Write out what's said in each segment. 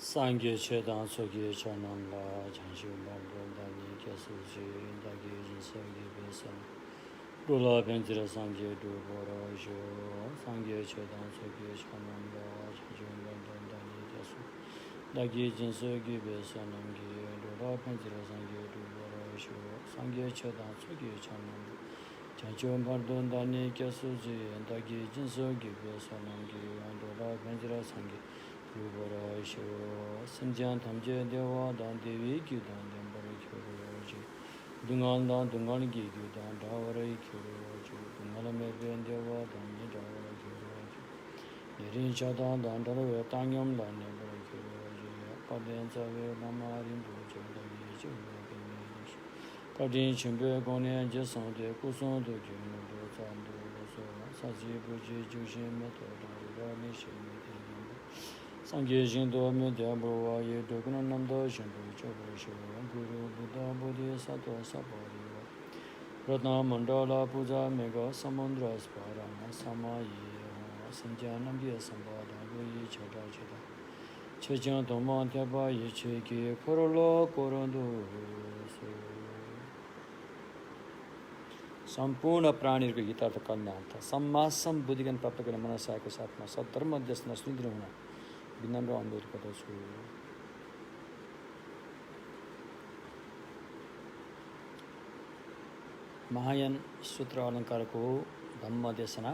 Sangye chedan sogye chanam la chanshu baldo dani kyasuji dagi jinsogye besan Rula benjira sangye du bora jo Sangye chedan sogye chanam la chanshu baldo dani kyasu Dagi jinsogye besan namgi Rula benjira sangye du bora jo Sangye chedan sogye chanam chanshu baldo dani kyasuji dagi jinsogye besan namgi Rula benjira sangye Rubara Shivara Samjan Tamje Deva Dan Devi Gyudan Dambara Kyoroji Dungan Dan Dungan Gi Gyudan Davara Kyoroji Dungala Meben Deva Dan Nidavara Kyoroji Nirin Chadan Dan Dara Tangyam Dan Nambara Kyoroji Paden Save Namarin Puja Dagi Chivya Genish Kadin Chimbe Gone Jason De Kuson Do Jino Do Zando So Saji Puji Jushin Metoda Rani Shimi Sangye Jindo Medya Bhava Ye Doguna Namda Jindo Chobo Shiva Guru Buddha Bodhi Sattva Sabhariva Ratna Mandala Puja Mega Samandra Sparana Samayi Sanjana Bia Sambada Goyi Chada Chada Chejan Doma Tyaba Ye Cheki Korolo Korondu संपूर्ण प्राणीहरूको हितार्थ कल्याण था सम्मासम बुद्धिज्ञान प्राप्त गर्ने मनसायको साथमा सद्धर्म देश नसुनिद्र हुन विनम्र अनुरोध गर्दछु महायान सूत्र अलङ्कारको धम्म देशना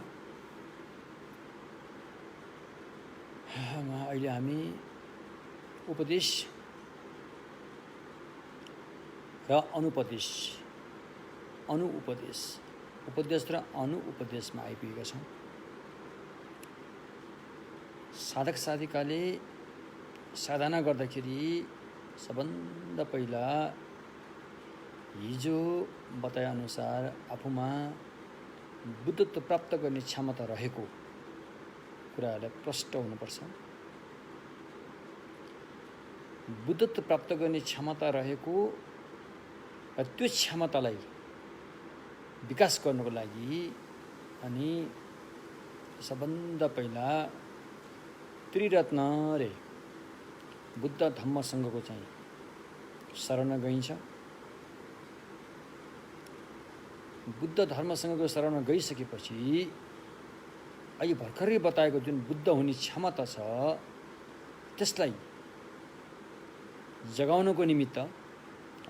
अहिले हामी उपदेश र अनुपदेश अनुउपदेश उपदेश र अनुउपदेशमा आइपुगेका छौँ साधक साधिकाले साधना गर्दाखेरि सबभन्दा पहिला हिजो बताए अनुसार आफूमा बुद्धत्व प्राप्त गर्ने क्षमता रहेको कुराहरूलाई प्रष्ट हुनुपर्छ बुद्धत्व प्राप्त गर्ने क्षमता रहेको र त्यो क्षमतालाई विकास गर्नको लागि अनि सबभन्दा पहिला त्रिरत्न रे बुद्ध धम्म संघको चाहिँ शरण गइन्छ बुद्ध धर्म संघको शरण गइसकेपछि अहिले भर्खरै बताएको जुन बुद्ध हुने क्षमता छ त्यसलाई जगाउनको निमित्त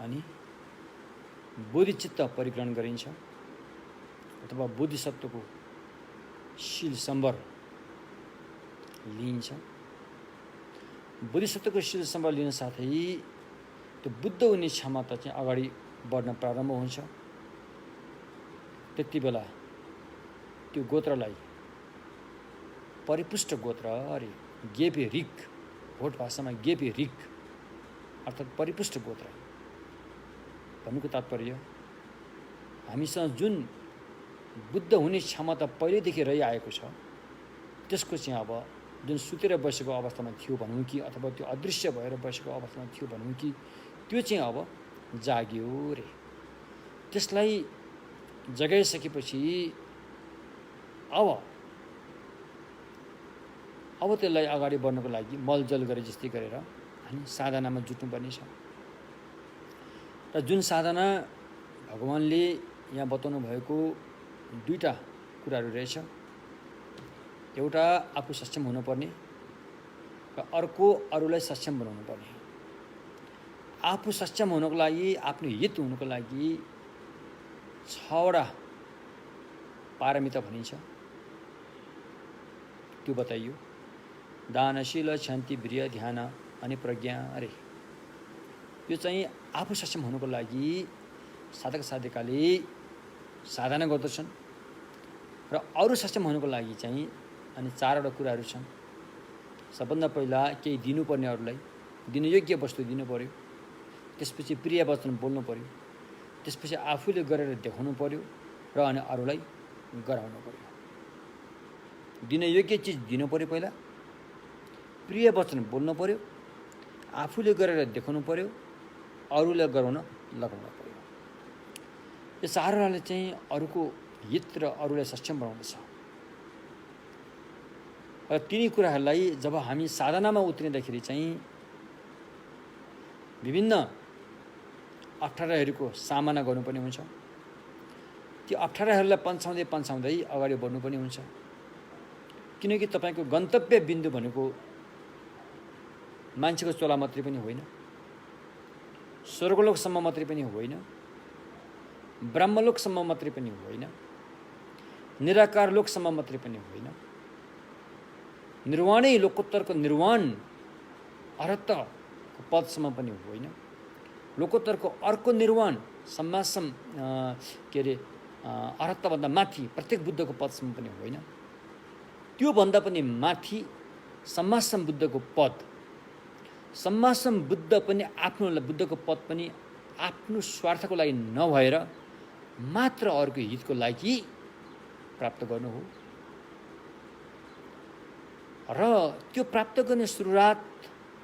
अनि बोधिचित्त परिग्रहण गरिन्छ अथवा बोधिसत्वको शील सम्बर लिइन्छ बोधिसत्वको शील सम्बर लिन साथै त्यो बुद्ध हुने क्षमता चाहिँ अगाडि बढ्न प्रारम्भ हुन्छ त्यति बेला त्यो गोत्रलाई परिपुष्ट गोत्र अरे गेपे रिक भोट भाषामा गेपे रिक अर्थात् परिपुष्ट गोत्र भन्नुको तात्पर्य हामीसँग जुन बुद्ध हुने क्षमता पहिलेदेखि रहिआएको छ त्यसको चाहिँ अब जुन सुतेर बसेको अवस्थामा थियो भनौँ कि अथवा त्यो अदृश्य भएर बसेको अवस्थामा थियो भनौँ कि त्यो चाहिँ अब जाग्यो रे त्यसलाई जगाइसकेपछि अब त्यसलाई अगाडि बढ्नको लागि मलजल गरे जस्तै गरेर हामी साधनामा जुट्नुपर्ने छ र जुन साधना भगवानले यहाँ बताउनु भएको दुईटा कुराहरू रहेछ एउटा आफू सक्षम हुनुपर्ने र अर्को अरूलाई सक्षम बनाउनु पर्ने आफू सक्षम हुनको लागि आफ्नो हित हुनको लागि 6वटा पारमिता भनिन्छ त्यो बताइयो दानशील शान्ति वीर्य ध्यान अनि प्रज्ञा अरे यो चाहिँ आफू सक्षम हुनुको लागि साधक साधिकाले साधना गर्दछन् र अरू सक्षम हुनुको लागि चाहिँ अनि 4वटा कुराहरू छन् सबभन्दा पहिला केही दिनुपर्ने अरूलाई दिनयोग्य वस्तु दिनु पर्यो त्यसपछि प्रिय वचन बोल्नु पर्यो त्यसपछि आफूले गरेर देखाउनु पर्यो र अनि अरूलाई गराउनु पर्यो दिनयोग्य चिज दिनु पर्यो पहिला प्रिय वचन बोल्नु पर्यो आफूले गरेर देखाउनु पर्यो अरूलाई गराउन लगाउनु पर्यो यो 4वटाले चाहिँ अरूको हित र अरूलाई सक्षम बनाउँदछ र तिनी कुराहरूलाई जब हामी साधनामा उत्रिँदाखेरि चाहिँ विभिन्न अप्ठ्याराहरूको सामना गर्नुपर्ने हुन्छ। त्यो अप्ठ्याराहरूलाई पन्छाउँदै अगाडि बढ्नुपर्ने हुन्छ, किनकि तपाईँको गन्तव्य बिन्दु भनेको मान्छेको चोला मात्रै पनि होइन, स्वर्गलोकसम्म मात्रै पनि होइन, ब्रह्मलोकसम्म मात्रै पनि होइन, निराकार लोकसम्म मात्रै पनि होइन, निर्वाणै लोकोत्तरको निर्वाण अरहतको पदसम्म पनि होइन, लोकोत्तरको अर्को निर्वाण सम्मासम के अरे अरहतभन्दा माथि प्रत्येक बुद्धको पदसम्म पनि होइन, त्योभन्दा पनि माथि सम्मासम बुद्धको पद। सम्मासम बुद्ध पनि आफ्नो बुद्धको पद पनि आफ्नो स्वार्थको लागि नभएर मात्र अरूको हितको लागि प्राप्त गर्नु हो। र त्यो प्राप्त गर्ने सुरुवात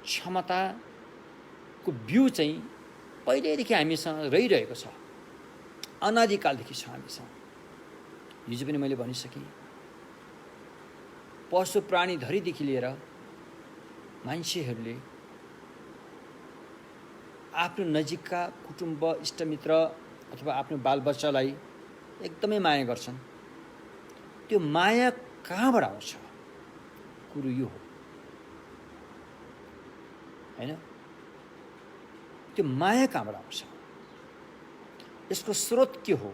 क्षमताको बिउ चाहिँ पहिल्यैदेखि हामीसँग रहिरहेको छ, अनादिकालदेखि छ हामीसँग। हिजो पनि मैले भनिसकेँ, पशु प्राणी धरीदेखि लिएर मान्छेहरूले आफ्नो नजिकका कुटुम्ब इष्टमित्र अथवा आफ्नो बालबच्चालाई एकदमै माया गर्छन्। त्यो माया कहाँबाट आउँछ? कुरो यो हो हैन, त्यो माया कहाँबाट आउँछ? यसको स्रोत के हो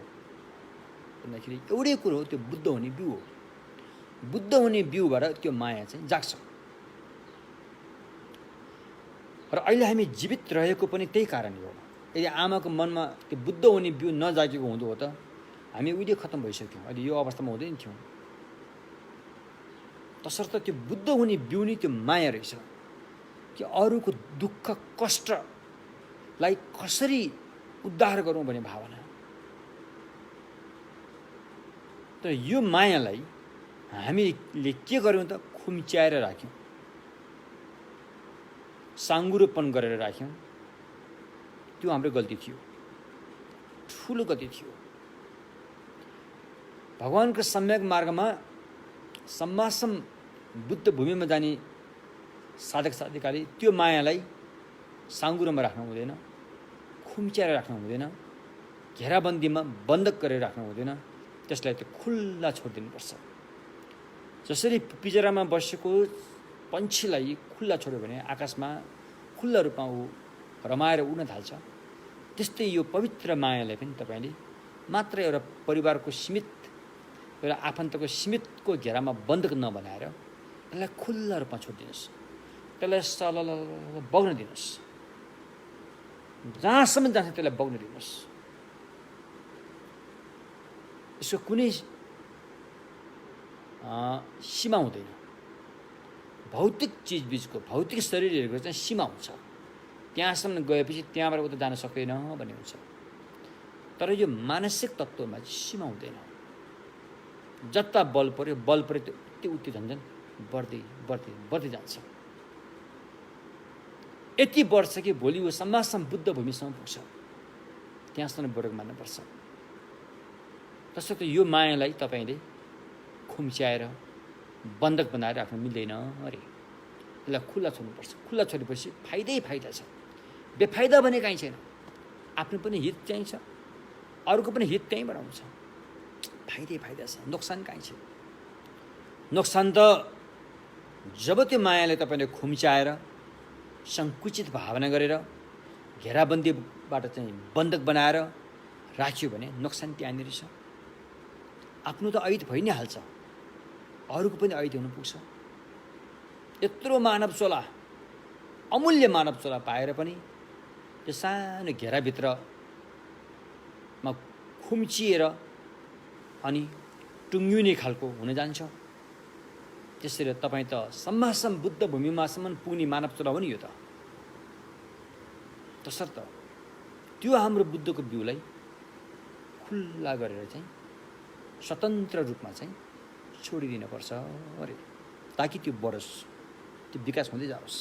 भन्दाखेरि एउटै कुरो हो, त्यो बुद्ध हुने बिउ हो। बुद्ध हुने बिउबाट त्यो माया चाहिँ जाग्छ। र अहिले हामी जीवित रहेको पनि त्यही कारणले हो। यदि आमाको मनमा त्यो बुद्ध हुने बिउ नजागेको हुँदो हो त हामी उहिले खत्तम भइसक्थ्यौँ, अहिले यो अवस्थामा हुँदैन थियौँ। तसर्थ त्यो बुद्ध हुने बिउ नै त्यो माया रहेछ कि अरूको दुःख कष्टलाई कसरी उद्धार गरौँ भन्ने भावना। तर यो मायालाई हामीले के गर्यौँ त? खुम्च्याएर राख्यौँ, साङ्गुरोपन गरेर राख्यौँ। त्यो हाम्रो गल्ती थियो, ठुलो गल्ती थियो। भगवानको सम्यक मार्गमा सम्मासम बुद्ध भूमिमा जाने साधक साधिकाले त्यो मायालाई साङ्गुरोमा राख्नु हुँदैन, खुम्च्याएर राख्नु हुँदैन, घेराबन्दीमा बन्धक गरेर राख्नु हुँदैन। त्यसलाई त्यो खुल्ला छोडिदिनुपर्छ। जसरी पिंजरामा बसेको पन्छीलाई खुल्ला छोड्यो भने आकाशमा खुल्ला रूपमा ऊ रमाएर उड्न थाल्छ, त्यस्तै यो पवित्र मायालाई पनि तपाईँले मात्र एउटा परिवारको सीमित, एउटा आफन्तको सीमितको घेरामा बन्धक नबनाएर यसलाई खुल्ला रूपमा छोडिदिनुहोस्। त्यसलाई सलल बग्न दिनुहोस्, जहाँसम्म जान्छ त्यसलाई बग्न दिनुहोस्। यसको कुनै सीमा हुँदैन। भौतिक चिजबिजको, भौतिक शरीरहरूको चाहिँ सीमा हुन्छ। त्यहाँसम्म गएपछि त्यहाँबाट उता जान सक्दैन भन्ने हुन्छ। तर यो मानसिक तत्त्वमा चाहिँ सीमा हुँदैन। जता बल पऱ्यो त्यो उति झन्झन बढ्दै बढ्दै बढ्दै जान्छ। यति बढ्छ कि भोलि ऊ सम्मासम बुद्ध भूमिसम्म पुग्छ। त्यहाँसम्म बढेको मान्नुपर्छ। तसर्थ यो मायालाई तपाईँले खुम्च्याएर बन्धक बनाएर राख्नु मिल्दैन अरे। यसलाई खुल्ला छोड्नुपर्छ। खुल्ला छोडेपछि फाइदै फाइदा छ, बेफाइदा भने काहीँ छैन। आफ्नो पनि हित चाहिन्छ, अरूको पनि हित त्यहीँबाट आउँछ। फाइदै फाइदा छ, नोक्सान काहीँ छैन। नोक्सान त जब त्यो मायाले तपाईँले खुम्च्याएर सङ्कुचित भावना गरेर घेराबन्दीबाट चाहिँ बन्धक बनाएर राख्यो भने नोक्सान त्यहाँनिर छ। आफ्नो त ऐत भइ नै हाल्छ, अरूको पनि ऐत हुनु पुग्छ। यत्रो मानव चोला, अमूल्य मानव चोला पाएर पनि त्यो सानो घेराभित्रमा खुम्चिएर अनि टुङ्गिने खालको हुन जान्छ। त्यसरी तपाईँ त सम्मासम बुद्ध भूमिमासम्म पुग्ने मानव चोला हो नि यो त। तसर्थ त्यो हाम्रो बुद्धको बिउलाई खुल्ला गरेर चाहिँ स्वतन्त्र रूपमा चाहिँ छोडिदिनुपर्छ अरे, ताकि त्यो बढोस्, त्यो विकास हुँदै जाओस्।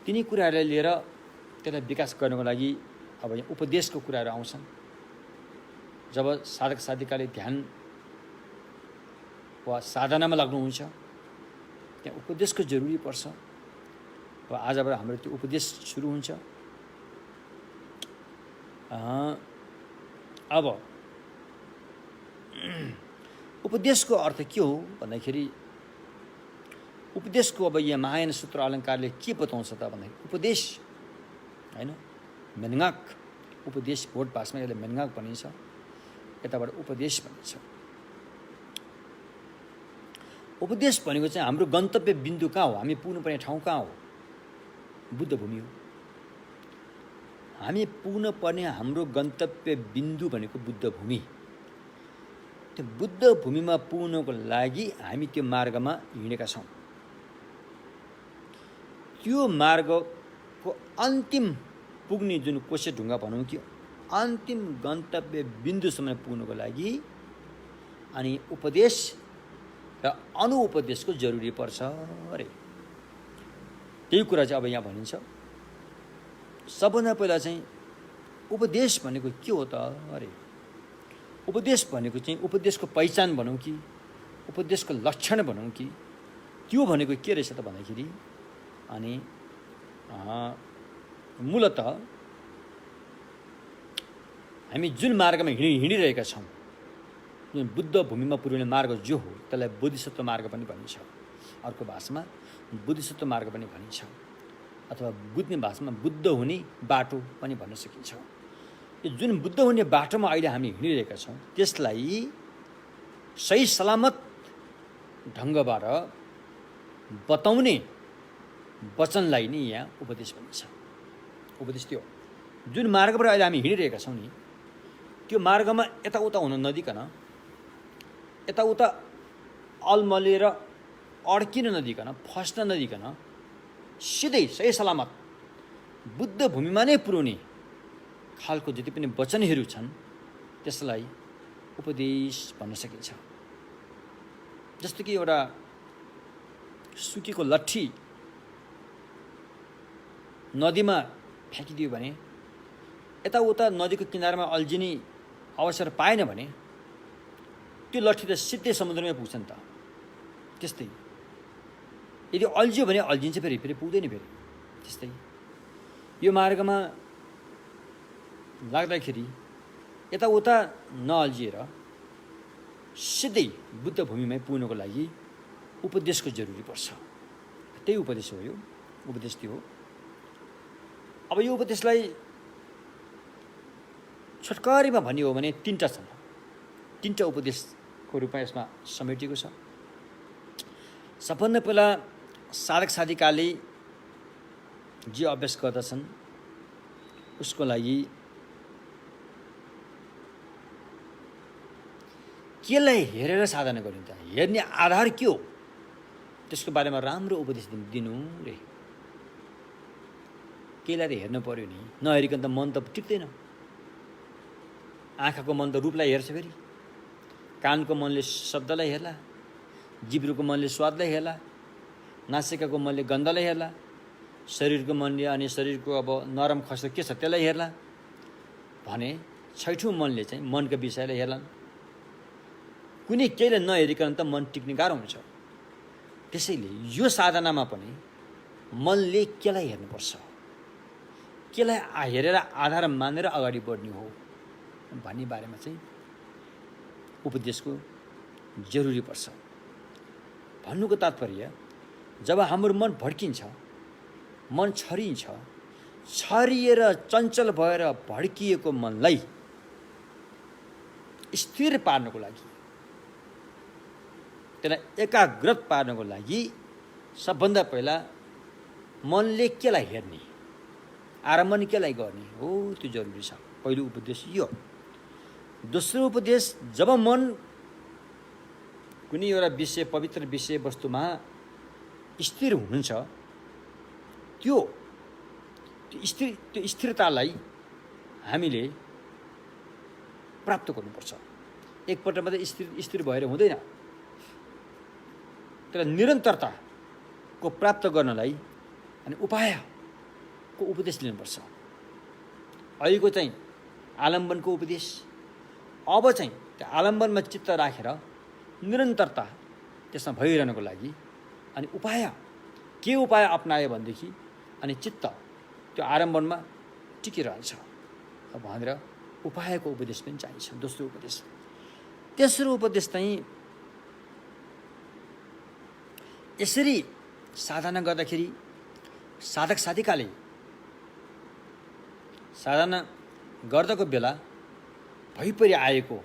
तिनी कुराहरूलाई लिएर त्यसलाई विकास गर्नको लागि अब यहाँ उपदेशको कुराहरू आउँछन्। जब साधक साधिकाले ध्यान वा साधनामा लाग्नुहुन्छ त्यहाँ उपदेशको जरुरी पर्छ। अब आजबाट हाम्रो त्यो उपदेश सुरु हुन्छ। अब उपदेशको अर्थ के हो भन्दाखेरि उपदेशको अब यहाँ महायान सूत्र अलङ्कारले के बताउँछ त भन्दाखेरि उपदेश हैन मेनगाक उपदेश भोट भाषामा यसले मेनगाक भनिन्छ, यताबाट उपदेश भनिन्छ। उपदेश भनेको चाहिँ हाम्रो गन्तव्य बिन्दु कहाँ हो, हामी पुग्नुपर्ने ठाउँ कहाँ हो, बुद्ध भूमि हो। हामी पुग्नुपर्ने हाम्रो गन्तव्य बिन्दु भनेको बुद्ध भूमि। त्यो बुद्ध भूमिमा पुग्नको लागि हामी त्यो मार्गमा हिँडेका छौँ। त्यो मार्गको अन्तिम पुग्ने जुन कोसे ढुङ्गा भनौँ कि अन्तिम गन्तव्य बिन्दुसम्म पुग्नको लागि अनि उपदेश र अनुपदेशको जरुरी पर्छ अरे। त्यही कुरा चाहिँ अब यहाँ भनिन्छ। सबभन्दा पहिला चाहिँ उपदेश भनेको के हो त अरे। उपदेश भनेको चाहिँ उपदेशको पहिचान भनौँ कि उपदेशको लक्षण भनौँ कि त्यो भनेको के रहेछ त भन्दाखेरि अनि मूलतः हामी जुन मार्गमा हिँडिरहेका छौँ, जुन बुद्ध भूमिमा पुर्याउने मार्ग जो हो त्यसलाई बोधिसत्व मार्ग पनि भनिन्छ। अर्को भाषामा बोधिसत्व मार्ग पनि भनिन्छ, अथवा बुझ्ने भाषामा बुद्ध हुने बाटो पनि भन्न सकिन्छ। यो जुन बुद्ध हुने बाटोमा अहिले हामी हिँडिरहेका छौँ त्यसलाई सही सलामत ढङ्गबाट बताउने वचनलाई नै यहाँ उपदेश भनिन्छ। उपदेश त्यो जुन मार्गबाट अहिले हामी हिँडिरहेका छौँ नि, त्यो मार्गमा यताउता हुन नदिकन, यताउता अलमलेर अड्किन नदिकन, फस्न नदिकन सिधै सही सलामत बुद्ध भूमिमा नै पुर्याउने खालको जति पनि वचनहरू छन् त्यसलाई उपदेश भन्न सकिन्छ। जस्तो कि एउटा सुकेको लट्ठी नदीमा फ्याँकिदियो भने यताउता नदीको किनारमा अल्झिने अवसर पाएन भने त्यो लट्ठी त सिधै समुद्रमै पुग्छ नि त। त्यस्तै यदि अल्झियो भने अल्झिन्छ, फेरि पुग्दैन फेरि। त्यस्तै यो मार्गमा लाग्दाखेरि यताउता नअल्झिएर सिधै बुद्ध भूमिमै पुग्नको लागि उपदेशको जरुरी पर्छ। त्यही उपदेश हो यो। उपदेश त्यो हो। अब यो उपदेशलाई छोटकरीमा भन्ने हो भने तीनटा छन्। तीनटा उपदेशको रूपमा यसमा समेटिएको छ। सबभन्दा पहिला साधक साधिकाले जे अभ्यास गर्दछन् उसको लागि केलाई हेरेर साधना गरिन्छ, हेर्ने आधार के हो त्यसको बारेमा राम्रो उपदेश दिनु रे। केलाई त हेर्नु पर्यो नि, नहेरिकन त मन त टिक्दैन। आँखाको मन त रूपलाई हेर्छ, फेरि कानको मनले शब्दलाई हेर्ला, जिब्रोको मनले स्वादलाई हेर्ला, नासिकाको मनले गन्धलाई हेर्ला, शरीरको मनले अनि शरीरको अब नरम खस्रो के छ त्यसलाई हेर्ला भने छैठौँ मनले चाहिँ मनका विषयलाई हेर्लान्। कुनै केहीलाई नहेरिकन त मन टिक्ने गाह्रो हुन्छ। त्यसैले यो साधनामा पनि मनले केलाई हेर्नुपर्छ, केलाई हेरेर आधार मानेर अगाडि बढ्ने हो भन्ने बारेमा चाहिँ उपदेशको जरुरी पर्छ। भन्नुको तात्पर्य जब हाम्रो मन भड्किन्छ, मन छरिन्छ, छरिएर चञ्चल भएर भड्किएको मनलाई स्थिर पार्नको लागि, त्यसलाई एकाग्रत पार्नको लागि सबभन्दा पहिला मनले केलाई हेर्ने, आरम्भन केलाई गर्ने हो त्यो जरुरी छ। पहिलो उपदेश यो। दोस्रो उपदेश, जब मन कुनै एउटा विषय, पवित्र विषय वस्तुमा स्थिर हुनुहुन्छ त्यो स्थिरतालाई हामीले प्राप्त गर्नुपर्छ। एकपल्ट मात्रै स्थिर भएर हुँदैन। त्यसलाई निरन्तरताको प्राप्त गर्नलाई अनि उपायको उपदेश लिनुपर्छ। अहिलेको चाहिँ आलम्बनको उपदेश। अब चाहिँ त्यो आलम्बनमा चित्त राखेर निरन्तरता त्यसमा भइरहनको लागि अनि उपाय के उपाय अपनायो भनेदेखि अनि चित्त त्यो आरम्भनमा टिकिरहन्छ भनेर उपायको उपदेश पनि चाहिन्छ। दोस्रो उपदेश। तेस्रो उपदेश चाहिँ यसरी साधना गर्दाखेरि साधक साधिकाले साधना गर्दाको बेला भइपरि आएको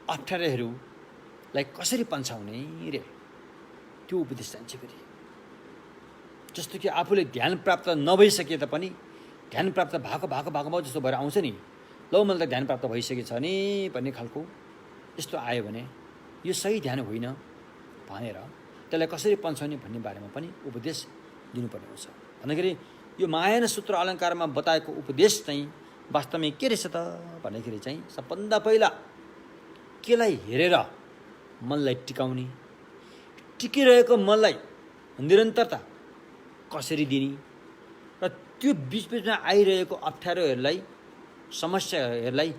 अप्ठ्याराहरूलाई कसरी पन्छाउने रे, त्यो उपदेश चाहिन्छ फेरि। जस्तो कि आफूले ध्यान प्राप्त नभइसके तापनि ध्यान प्राप्त भएको जस्तो भएर आउँछ नि, लौ मैले त ध्यान प्राप्त भइसकेछ नि भन्ने खालको यस्तो आयो भने यो सही ध्यान होइन भनेर त्यसलाई कसरी पन्छाउने भन्ने बारेमा पनि उपदेश दिनुपर्ने हुन्छ। भन्दाखेरि यो महायान सूत्र अलङ्कारमा बताएको उपदेश चाहिँ वास्तवमा के रहेछ त भन्दाखेरि चाहिँ सबभन्दा पहिला केलाई हेरेर मनलाई टिकाउने, टिकिरहेको मनलाई निरन्तरता कसरी दिने र त्यो बिचबिचमा आइरहेको अप्ठ्यारोहरूलाई समस्याहरूलाई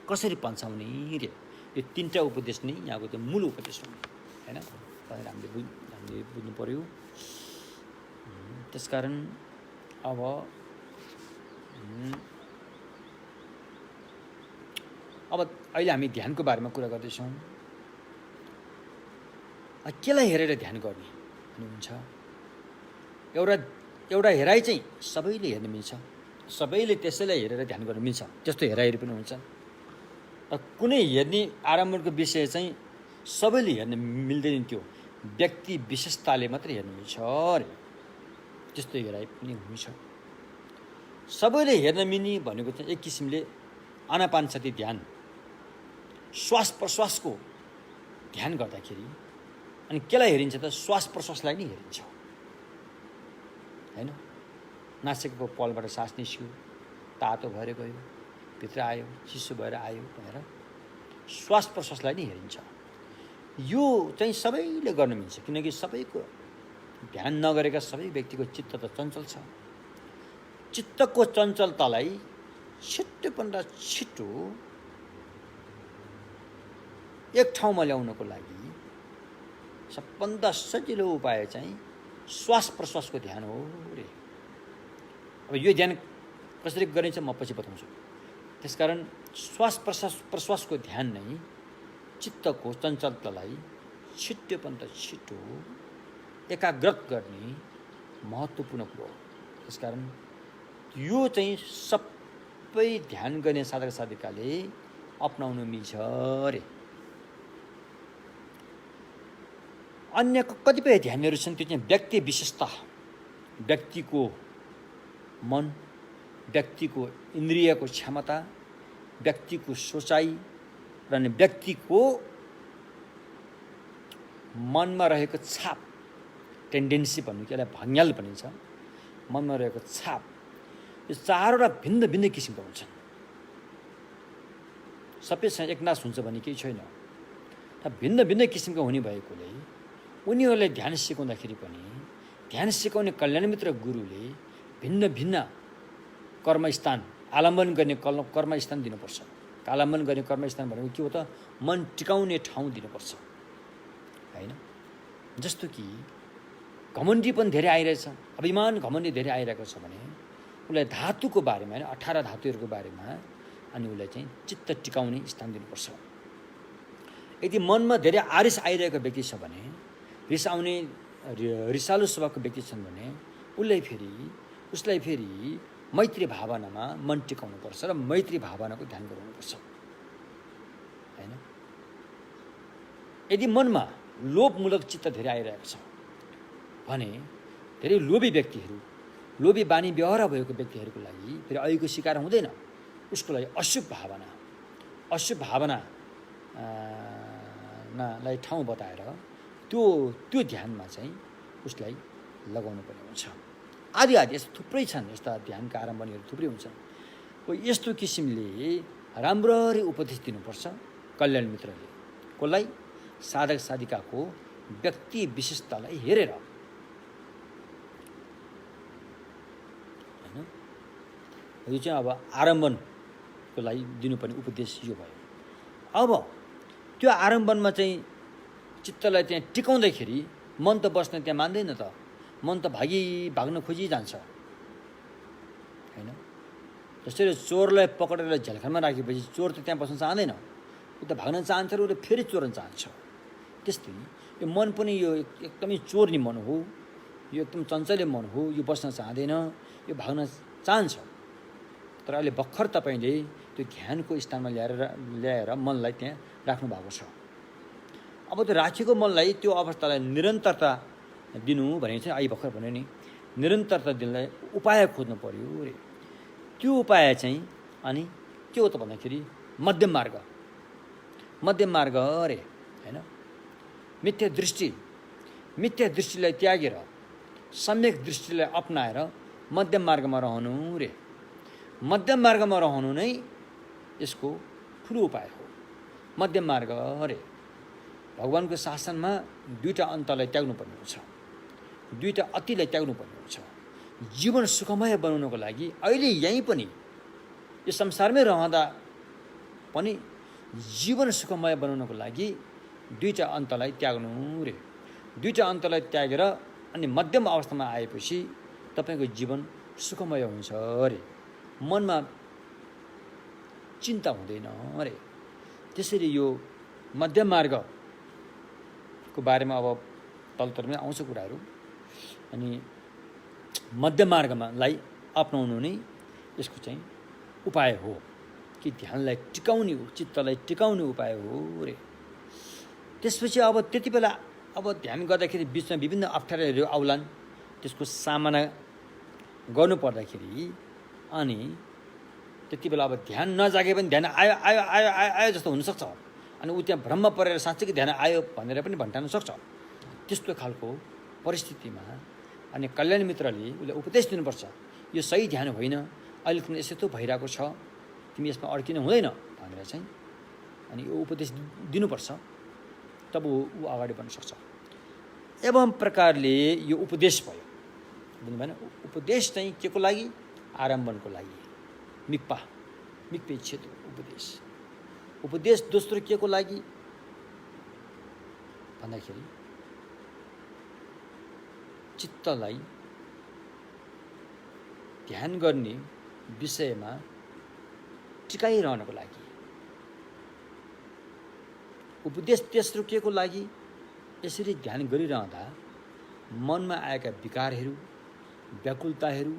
कसरी पन्छाउने रे, यो तीनटा उपदेश नै यहाँको त्यो मूल उपदेश हो हैन भनेर हामीले बुझ्नु पर्यो। त्यसकारण अब अहिले हामी ध्यानको बारेमा कुरा गर्दैछौँ। केलाई हेरेर ध्यान गर्ने हुन्छ? एउटा हेराइ चाहिँ सबैले हेर्न मिल्छ, सबैले त्यसैलाई हेरेर ध्यान गर्न मिल्छ, त्यस्तो हेराइहरू पनि हुन्छ। कुनै हेर्ने आरम्भको विषय चाहिँ सबैले हेर्न मिल्दैन, त्यो व्यक्ति विशेषताले मात्रै हेर्न मिल्छ अरे, त्यस्तो हेराइ पनि हुन्छ। सबैले हेर्न मिल्ने भनेको चाहिँ एक किसिमले आनापानसति ध्यान, श्वास प्रश्वासको ध्यान गर्दाखेरि अनि केलाई हेरिन्छ त श्वास प्रश्वासलाई नै हेरिन्छ हैन। नासिकको पलबाट सास निस्क्यो, तातो भएर गयो, भित्र आयो, चिसो भएर आयो भनेर श्वास प्रश्वासलाई नै हेरिन्छ। यो चाहिँ सबैले गर्न मिल्छ, किनकि सबैको ध्यान नगरेका सबै व्यक्तिको चित्त त चञ्चल छ। चित्तको चञ्चलतालाई छिट्टोभन्दा छिट्टो एक ठाउँमा ल्याउनको लागि सबभन्दा सजिलो उपाय चाहिँ श्वास प्रश्वासको ध्यान हो रे। अब यो ध्यान कसरी गरिन्छ म पछि बताउँछु। त्यसकारण श्वास प्रश्वासको ध्यान नै चित्तको चञ्चलतालाई छिट्टोभन्दा छिट्टो एकाग्रत गर्ने महत्त्वपूर्ण कुरो हो। त्यसकारण यो चाहिँ सबै ध्यान गर्ने साधक साधिकाले अपनाउनु मिल्छ रे। अन्य कतिपय ध्यानहरू छन्, त्यो चाहिँ व्यक्ति विशेषता, व्यक्तिको मन, व्यक्तिको इन्द्रियको क्षमता, व्यक्तिको सोचाइ र अनि व्यक्तिको मनमा रहेको छाप, टेन्डेन्सी भन्नु कि यसलाई भङ्ग्याल भनिन्छ, मनमा रहेको छाप, यो चारवटा भिन्न भिन्न किसिमका हुन्छन्। सबैसँग एकनाश हुन्छ भन्ने केही छैन। भिन्न भिन्न किसिमका हुने भएकोले उनीहरूलाई ध्यान सिकाउँदाखेरि पनि ध्यान सिकाउने कल्याण मित्र गुरुले भिन्न भिन्न कर्मस्थान, आलम्बन गर्ने कर्मस्थान दिनुपर्छ। आलम्बन गर्ने कर्मस्थान भनेको के हो त? मन टिकाउने ठाउँ दिनुपर्छ हैन। जस्तो कि घमण्डी पनि धेरै आइरहेछ, अभिमान घमण्डी धेरै आइरहेको छ भने उसलाई धातुको बारेमा हैन, 18 धातुहरूको बारेमा अनि उसलाई चाहिँ चित्त टिकाउने स्थान दिनुपर्छ। यदि मनमा धेरै आरिस आइरहेको व्यक्ति छ भने, रिस आउने रिसालु स्वभावको व्यक्ति छन् भने उसलाई फेरि मैत्री भावनामा मन टिकाउनु पर्छ र मैत्री भावनाको ध्यान गराउनुपर्छ हैन। यदि मनमा लोभमूलक चित्त धेरै आइरहेको छ भने धेरै लोभी व्यक्तिहरू, लोभी बानी व्यवहार भएको व्यक्तिहरूको लागि फेरि अहिलेको शिकार हुँदैन। उसको लागि अशुभ भावनालाई ठाउँ बताएर त्यो ध्यानमा चाहिँ उसलाई लगाउनु पर्ने हुन्छ। आदि यस्तो थुप्रै छन्, यस्ता ध्यानका आरम्भनीहरू थुप्रै हुन्छन्। यस्तो किसिमले राम्ररी उपदेश दिनुपर्छ कल्याण मित्रले। कसलाई? साधक साधिकाको व्यक्ति विशेषतालाई हेरेर हैन। यो चाहिँ अब आरम्भनको लागि दिनुपर्ने उपदेश यो भयो। अब त्यो आरम्भनमा चाहिँ चित्तलाई त्यहाँ टिकाउँदाखेरि मन त बस्न त्यहाँ मान्दैन त, मन त भाग्न खोजिजान्छ होइन। जसरी चोरलाई पक्रेर झ्यालखानमा राखेपछि चोर त त्यहाँ बस्न चाहँदैन, ऊ त भाग्न चाहन्छ र उसले फेरि चोर्न चाहन्छ। त्यस्तै यो मन पनि यो एकदमै चोर्ने मन हो, यो एकदम चञ्चले मन हो, यो बस्न चाहँदैन, यो भाग्न चाहन्छ। तर अहिले भर्खर तपाईँले त्यो ध्यानको स्थानमा ल्याएर मनलाई त्यहाँ राख्नु भएको छ। अब त्यो राखेको मनलाई त्यो अवस्थालाई निरन्तरता दिनु भनेको चाहिँ अहिले भर्खर भन्यो नि, निरन्तरता दिनलाई उपाय खोज्नु पर्यो रे। त्यो उपाय चाहिँ अनि के हो त भन्दाखेरि मध्यम मार्ग, मध्यम मार्ग अरे होइन। मिथ्या दृष्टिलाई त्यागेर सम्यक दृष्टिलाई अपनाएर मध्यम मार्गमा रहनु रे। मध्यम मार्गमा रहनु नै यसको ठुलो उपाय हो। मध्यम मार्ग अरे भगवानको शासनमा दुईवटा अन्तलाई त्याग्नुपर्ने हुन्छ, दुईवटा अतिलाई त्याग्नुपर्ने हुन्छ। जीवन सुखमय बनाउनको लागि अहिले यहीँ पनि यो संसारमै रहँदा पनि जीवन सुखमय बनाउनको लागि दुईवटा अन्तलाई त्याग्नु रे। दुईवटा अन्तलाई त्यागेर अनि मध्यम अवस्थामा आएपछि तपाईँको जीवन सुखमय हुन्छ अरे। मनमा चिन्ता हुँदैन अरे। त्यसरी यो मध्यम मार्गको बारेमा अब तलतरमै आउँछ कुराहरू। अनि मध्यम मार्गमालाई अपनाउनु नै यसको चाहिँ उपाय हो कि ध्यानलाई टिकाउने हो, चित्तलाई टिकाउने उपाय हो रे। त्यसपछि अब त्यति बेला अब ध्यान गर्दाखेरि बिचमा विभिन्न अप्ठ्याराहरू आउलान्, त्यसको सामना गर्नु पर्दाखेरि अनि त्यति बेला अब ध्यान नजागे पनि ध्यान आयो आयो आयो आयो आयो जस्तो हुनसक्छ। अनि ऊ त्यहाँ भ्रममा परेर साँच्चैकै ध्यान आयो भनेर पनि भन्टाउन सक्छ। त्यस्तो खालको परिस्थितिमा अनि कल्याण मित्रले उसले उपदेश दिनुपर्छ, यो सही ध्यान होइन, अहिले तिमीले यस्तो भइरहेको छ, तिमी यसमा अड्किनु हुँदैन भनेर चाहिँ अनि यो उपदेश दिनुपर्छ। तब ऊ अगाडि बढ्न सक्छ। एवं प्रकारले यो उपदेश भयो, बुझ्नु भएन। उपदेश चाहिँ के को लागि? आरम्भनको लागि, मिक्पेक्षित उपदेश। उपदेश दोस्रो के को लागि भन्दाखेरि चित्तलाई ध्यान गर्ने विषयमा टिकाइरहनको लागि। उपदेश तेस्रो के को लागि? यसरी ध्यान गरिरहँदा मनमा आएका विकारहरू, व्याकुलताहरू,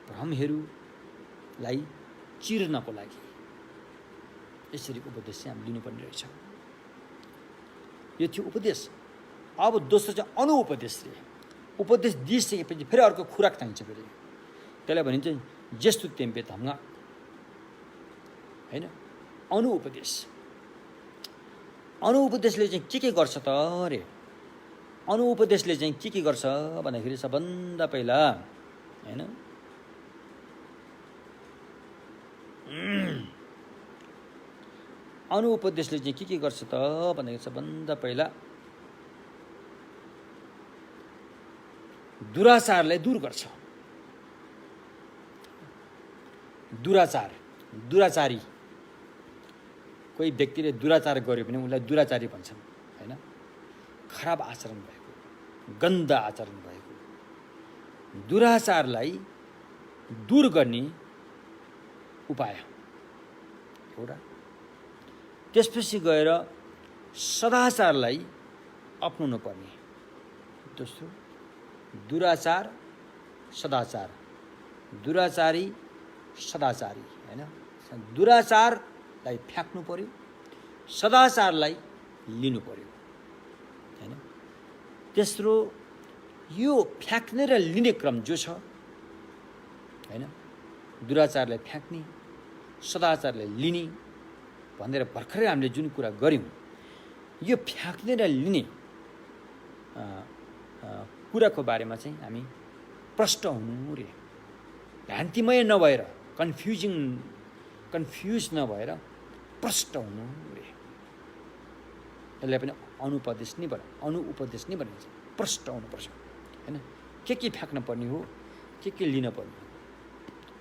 भ्रमहरूलाई चिर्नको लागि। यसरी उपदेश चाहिँ हामी लिनुपर्ने रहेछ। यो थियो उपदेश। अब दोस्रो चाहिँ अनुपदेश रे। उपदेश दिइसकेपछि फेरि अर्को खुराक चाहिन्छ फेरि। त्यसलाई भनिन्छ जेस्तु तेम्पे धम्गा होइन। अनुपदेश, अनुपदेशले चाहिँ के गर्छ त अरे? अनुपदेशले चाहिँ के गर्छ भन्दाखेरि सबभन्दा पहिला होइन अनुपदेशले चाहिँ के गर्छ त भन्दाखेरि सबभन्दा पहिला दुराचारलाई दूर गर्छ। दुराचारी कोही व्यक्तिले दुराचार गर्यो भने उसलाई दुराचारी भन्छन् होइन। खराब आचरण भएको, गन्दा आचरण भएको दुराचारलाई दूर गर्ने उपाय एउटा। त्यसपछि गएर सदाचारलाई अपनाउनु पर्ने दोस्रो। दुराचार सदाचार, दुराचारी सदाचारी होइन। दुराचारलाई फ्याँक्नु पर्यो, सदाचारलाई लिनु पर्यो होइन। तेस्रो यो फ्याँक्ने र लिने क्रम जो छ होइन, दुराचारलाई फ्याँक्ने, सदाचारलाई लिने भनेर भर्खरै हामीले जुन कुरा गऱ्यौँ, यो फ्याँक्ने र लिने कुराको बारेमा चाहिँ हामी प्रष्ट हुनु रे। भ्रान्तिमय नभएर, कन्फ्युज नभएर प्रष्ट हुनु रे। यसलाई पनि अनुपदेश नै भनिन्छ। प्रष्ट हुनुपर्छ होइन। के फ्याँक्न पर्ने हो, के लिन पर्ने हो,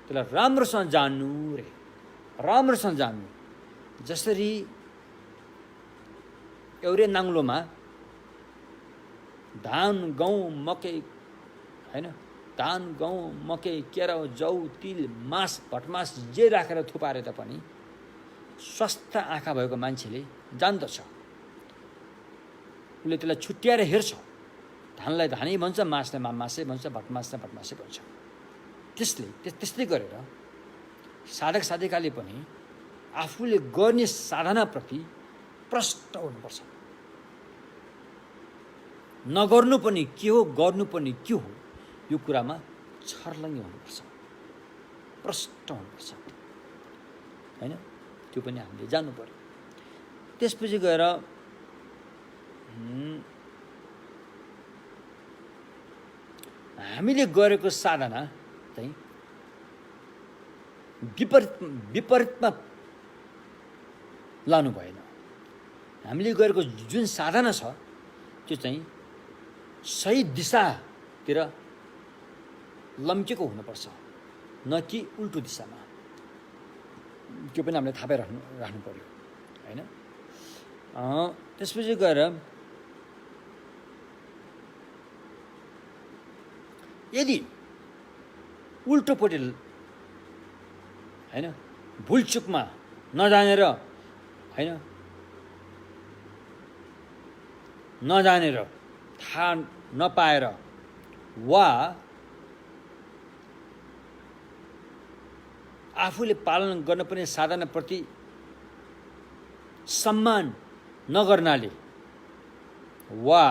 त्यसलाई राम्रोसँग जान्नु रे। राम्रोसँग जान्नु। जसरी एउटै नाङ्लोमा धान, गहुँ, मकै होइन धान गहुँ मकै केरा जौ तिल मास भटमास जे राखेर थुपारे तापनि स्वस्थ आँखा भएको मान्छेले जान्दछ, उसले त्यसलाई छुट्याएर हेर्छ। धानलाई धानै भन्छ, मासलाई मासै भन्छ, भटमासलाई भटमासै भन्छ। त्यस्तै गरेर साधक साधिकाले पनि आफूले गर्ने साधनाप्रति प्रष्ट हुनुपर्छ। नगर्नु पनि के हो, गर्नु पनि के हो, यो कुरामा छर्लङ्गी हुनुपर्छ, प्रष्ट हुनुपर्छ, होइन? त्यो पनि हामीले जान्नु पर्यो। त्यसपछि गएर हामीले गरेको साधना चाहिँ विपरीतमा लानु भएन। हामीले गरेको जुन साधना छ त्यो चाहिँ सही दिशातिर लम्केको हुनुपर्छ, न कि उल्टो दिशामा। त्यो पनि हामीले थाहा राख्नु पर्यो, होइन? त्यसपछि गएर यदि उल्टोपट्टि, होइन, भुलचुकमा नजानेर, होइन, थाहा नपाएर वा आफूले पालन गर्नुपर्ने साधनाप्रति सम्मान नगर्नाले वा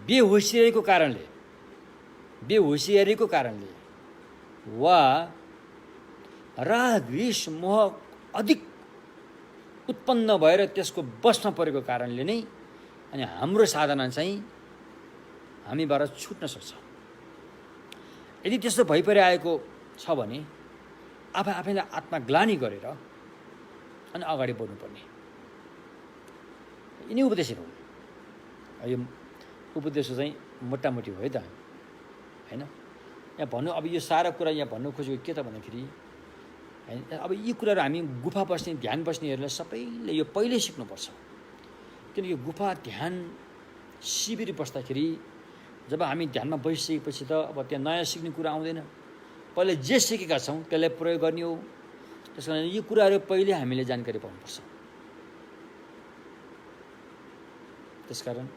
बेहोसियारीको कारणले वा राग रिस मोह अधिक उत्पन्न भएर त्यसको बसमा परेको कारणले नै अनि हाम्रो साधना चाहिँ हामीबाट छुट्न सक्छ। यदि त्यस्तो भइपरिआएको छ भने आफैलाई आत्मग्लानि गरेर अनि अगाडि बढ्नुपर्ने। यिनी उपदेशहरू हुन्। यो उपदेश चाहिँ मोटामोटी हो है त, होइन? यहाँ भन्नु, अब यो सारा कुरा यहाँ भन्नु खोजेको के त भन्दाखेरि, होइन, अब यी कुराहरू हामी गुफा बस्ने, ध्यान बस्नेहरूलाई सबैले यो पहिल्यै सिक्नुपर्छ। किनकि गुफा ध्यान शिविर बस्दाखेरि जब हामी ध्यानमा बसिसकेपछि त अब त्यहाँ नयाँ सिक्ने कुरा आउँदैन। पहिला जे सिकेका छौँ त्यसलाई प्रयोग गर्ने हो। त्यस कारण यी कुराहरू पहिले हामीले जानकारी पाउनुपर्छ। त्यसकारण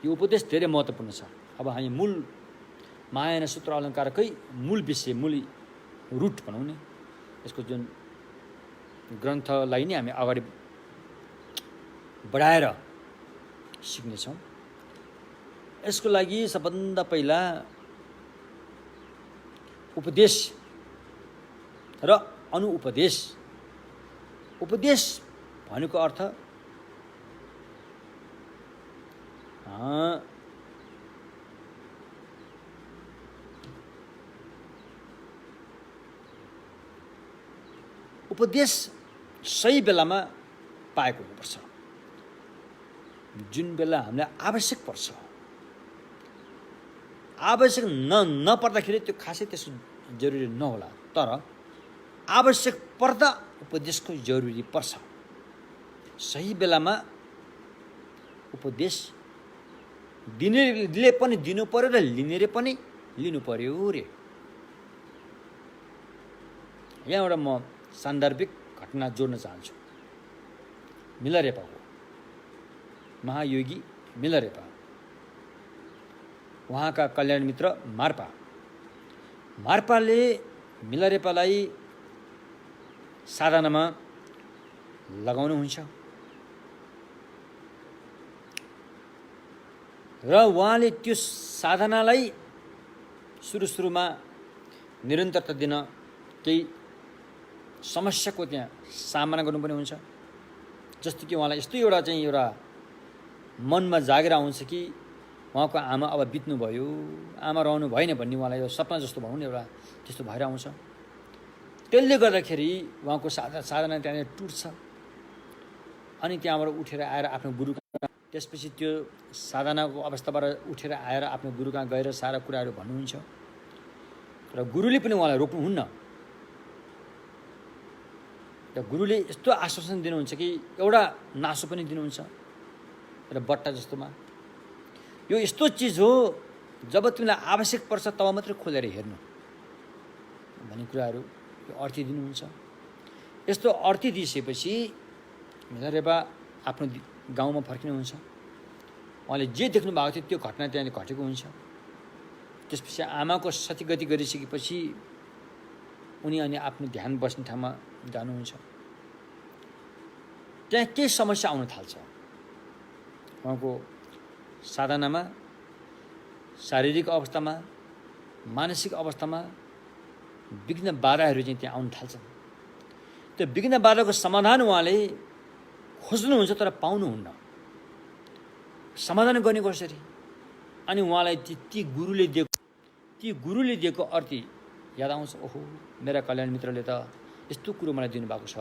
यो उपदेश धेरै महत्त्वपूर्ण छ। अब हामी मूल महायान सूत्र अलङ्कारकै मूल विषय, मूल रुट भनौँ नि, यसको जुन ग्रन्थलाई नै हामी अगाडि बढाएर सिक्नेछौँ। यसको लागि सबभन्दा पहिला उपदेश र अनुपदेश। उपदेश भनेको अर्थ उपदेश सही बेलामा पाएको हुनुपर्छ। जुन बेला हामीलाई आवश्यक पर्छ, आवश्यक नपर्दाखेरि त्यो खासै त्यसको जरुरी नहोला, तर आवश्यक पर्दा उपदेशको जरुरी पर्छ। सही बेलामा उपदेश दिनेले पनि दिनु पर्यो र लिनेले पनि लिनु पर्यो रे। यहाँबाट म सान्दर्भिक घटना जोड्न चाहन्छु। मिलरेपाको महायोगी मिलरेपा, उहाँका कल्याण मित्र मार्पाले मिलरेपालाई साधनामा लगाउनुहुन्छ र उहाँले त्यो साधनालाई सुरुमा निरन्तरता दिन केही समस्याको त्यहाँ सामना गर्नुपर्ने हुन्छ। जस्तो कि उहाँलाई यस्तो एउटा मनमा जागेर आउँछ कि उहाँको आमा अब बित्नुभयो, आमा रहनु भएन भन्ने उहाँलाई यो सपना जस्तो भनौँ न, एउटा त्यस्तो भएर आउँछ। त्यसले गर्दाखेरि उहाँको साधना त्यहाँनिर टुट्छ। अनि त्यहाँबाट उठेर आएर आफ्नो गुरु, त्यसपछि त्यो साधनाको अवस्थाबाट उठेर आएर आफ्नो गुरु कहाँ गएर सारा कुराहरू भन्नुहुन्छ र गुरुले पनि उहाँलाई रोक्नुहुन्न। र गुरुले यस्तो आश्वासन दिनुहुन्छ कि एउटा नासो पनि दिनुहुन्छ र बट्टा जस्तोमा, यो यस्तो चिज हो जब तिमीलाई आवश्यक पर्छ तब मात्रै खोलेर हेर्नु भन्ने कुराहरू यो अर्थी दिनुहुन्छ। यस्तो अर्थी दिइसकेपछि मेजरेबा आफ्नो गाउँमा फर्किनुहुन्छ। उहाँले जे देख्नु भएको थियो त्यो घटना त्यहाँ घटेको हुन्छ। त्यसपछि आमाको सतीगति गरिसकेपछि उनी अनि आफ्नो ध्यान बस्ने ठाउँमा जानुहुन्छ। त्यहाँ केही समस्या आउन थाल्छ। उहाँको साधनामा, शारीरिक अवस्थामा, मानसिक अवस्थामा विघ्न बाधाहरू चाहिँ त्यहाँ आउन थाल्छन्। त्यो विघ्न बाधाको समाधान उहाँले खोज्नुहुन्छ तर पाउनुहुन्न। समाधान गर्ने कसरी? अनि उहाँलाई ती गुरुले दिएको अर्थी याद आउँछ। ओहो, मेरा कल्याण मित्रले त यस्तो कुरो मलाई दिनुभएको छ,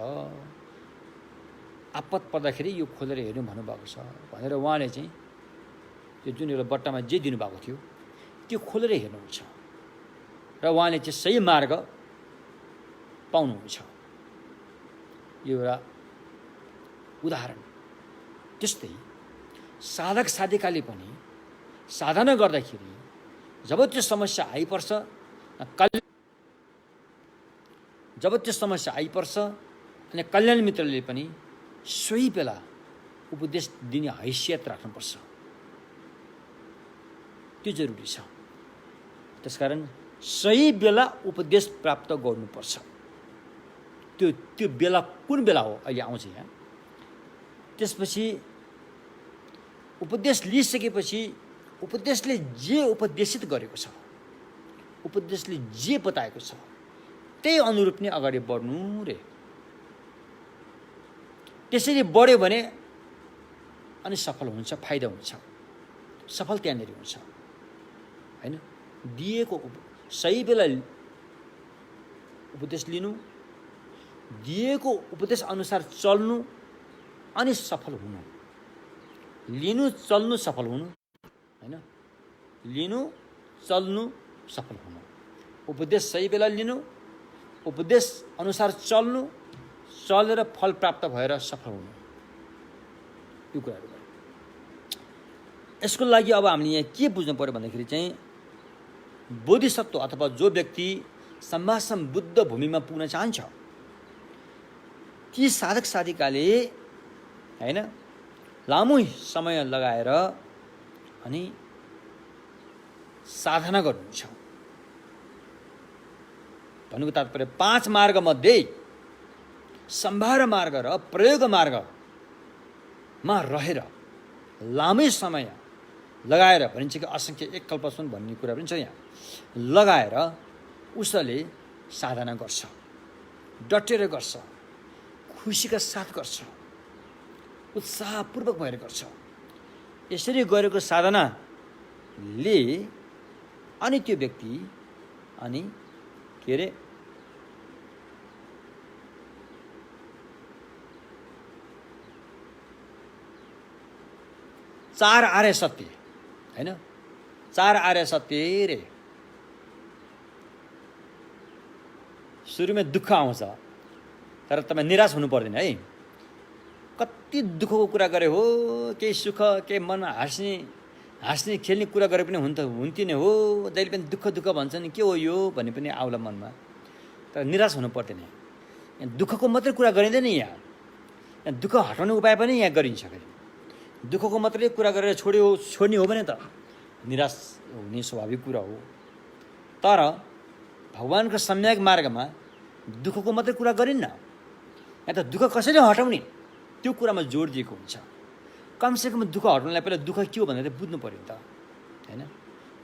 आपत पर्दाखेरि यो खोलेर हेर्नु भन्नुभएको छ भनेर उहाँले चाहिँ त्यो जुन एउटा बट्टामा जे दिनुभएको थियो त्यो खोलेर हेर्नुहुन्छ र उहाँले चाहिँ सही मार्ग पाउनुहुन्छ। यो एउटा उदाहरण। त्यस्तै साधक साधिकाले पनि साधना गर्दाखेरि जब त्यो समस्या आइपर्छ अनि कल्याण मित्रले पनि सोही बेला उपदेश दिने हैसियत राख्नुपर्छ। त्यो जरुरी छ। त्यसकारण सही बेला उपदेश प्राप्त गर्नुपर्छ। त्यो बेला कुन बेला हो अहिले आउँछ यहाँ। त्यसपछि उपदेश लिइसकेपछि उपदेशले जे उपदेशित गरेको छ, उपदेशले जे बताएको छ त्यही अनुरूप नै अगाडि बढ्नु रे। त्यसरी बढ्यो भने अनि सफल हुन्छ, फाइदा हुन्छ। सफल त्यहाँनिर हुन्छ हैन। दिएको सही बेला उपदेश लिनु, दिएको उपदेश अनुसार चल्नु अनि सफल हुनु। लिनु, चल्नु, सफल हुनु हैन। लिनु, चल्नु, सफल हुनु। उपदेश सही बेला लिनु, उपदेश अनुसार चल्नु, चलेर फल प्राप्त भएर सफल हुनु। यो कुराहरू भयो। यसको लागि अब हामीले यहाँ के बुझ्नु पर्यो भन्दाखेरि चाहिँ बोधिसत्व अथवा जो व्यक्ति सम्भाषण बुद्ध भूमिमा पुग्न चाहन्छ ती साधक साधिकाले हैन लामो समय लगाएर अनि साधना गर्नुहुन्छ। भन्नुको तात्पर्य 5 मार्ग मध्ये सम्भार मार्ग र प्रयोग मार्गमा रहेर लामै समय लगाएर भनिन्छ कि असंख्य एक कल्पसुन भन्ने कुरा पनि छ यहाँ। लगाएर उसले साधना गर्छ, डटेर गर्छ, खुसीका साथ गर्छ, उत्साहपूर्वक भएर गर्छ। यसरी गरेको साधनाले अनि त्यो व्यक्ति अनि के अरे चार आर्य सत्य हैन, 4 आर्य सत्य रे। सुरुमा दुःख आउँछ तर तपाईँ निराश हुनु पर्दैन है। कति दुःखको कुरा गरे हो, केही सुख, केही मन हाँस्ने खेल्ने कुरा गरे पनि हुन्थ्यो नै हो। जहिले पनि दुःख भन्छन्, के हो यो भन्ने पनि आउला मनमा। तर निराश हुनु पर्दैन। यहाँ दुःखको मात्रै कुरा गरिँदैन। यहाँ दुःख हटाउने उपाय पनि यहाँ गरिन्छ। दुःखको मात्रै कुरा गरेर छोड्ने हो भने त निराश हुने स्वाभाविक कुरा हो। तर भगवानको सम्यक मार्गमा दुःखको मात्रै कुरा गरिन्न। यहाँ त दुःख कसरी हटाउने त्यो कुरामा जोड दिएको हुन्छ। कमसेकम दुःख हटाउनलाई पहिला दुःख के हो भनेर बुझ्नु पर्यो नि त हैन।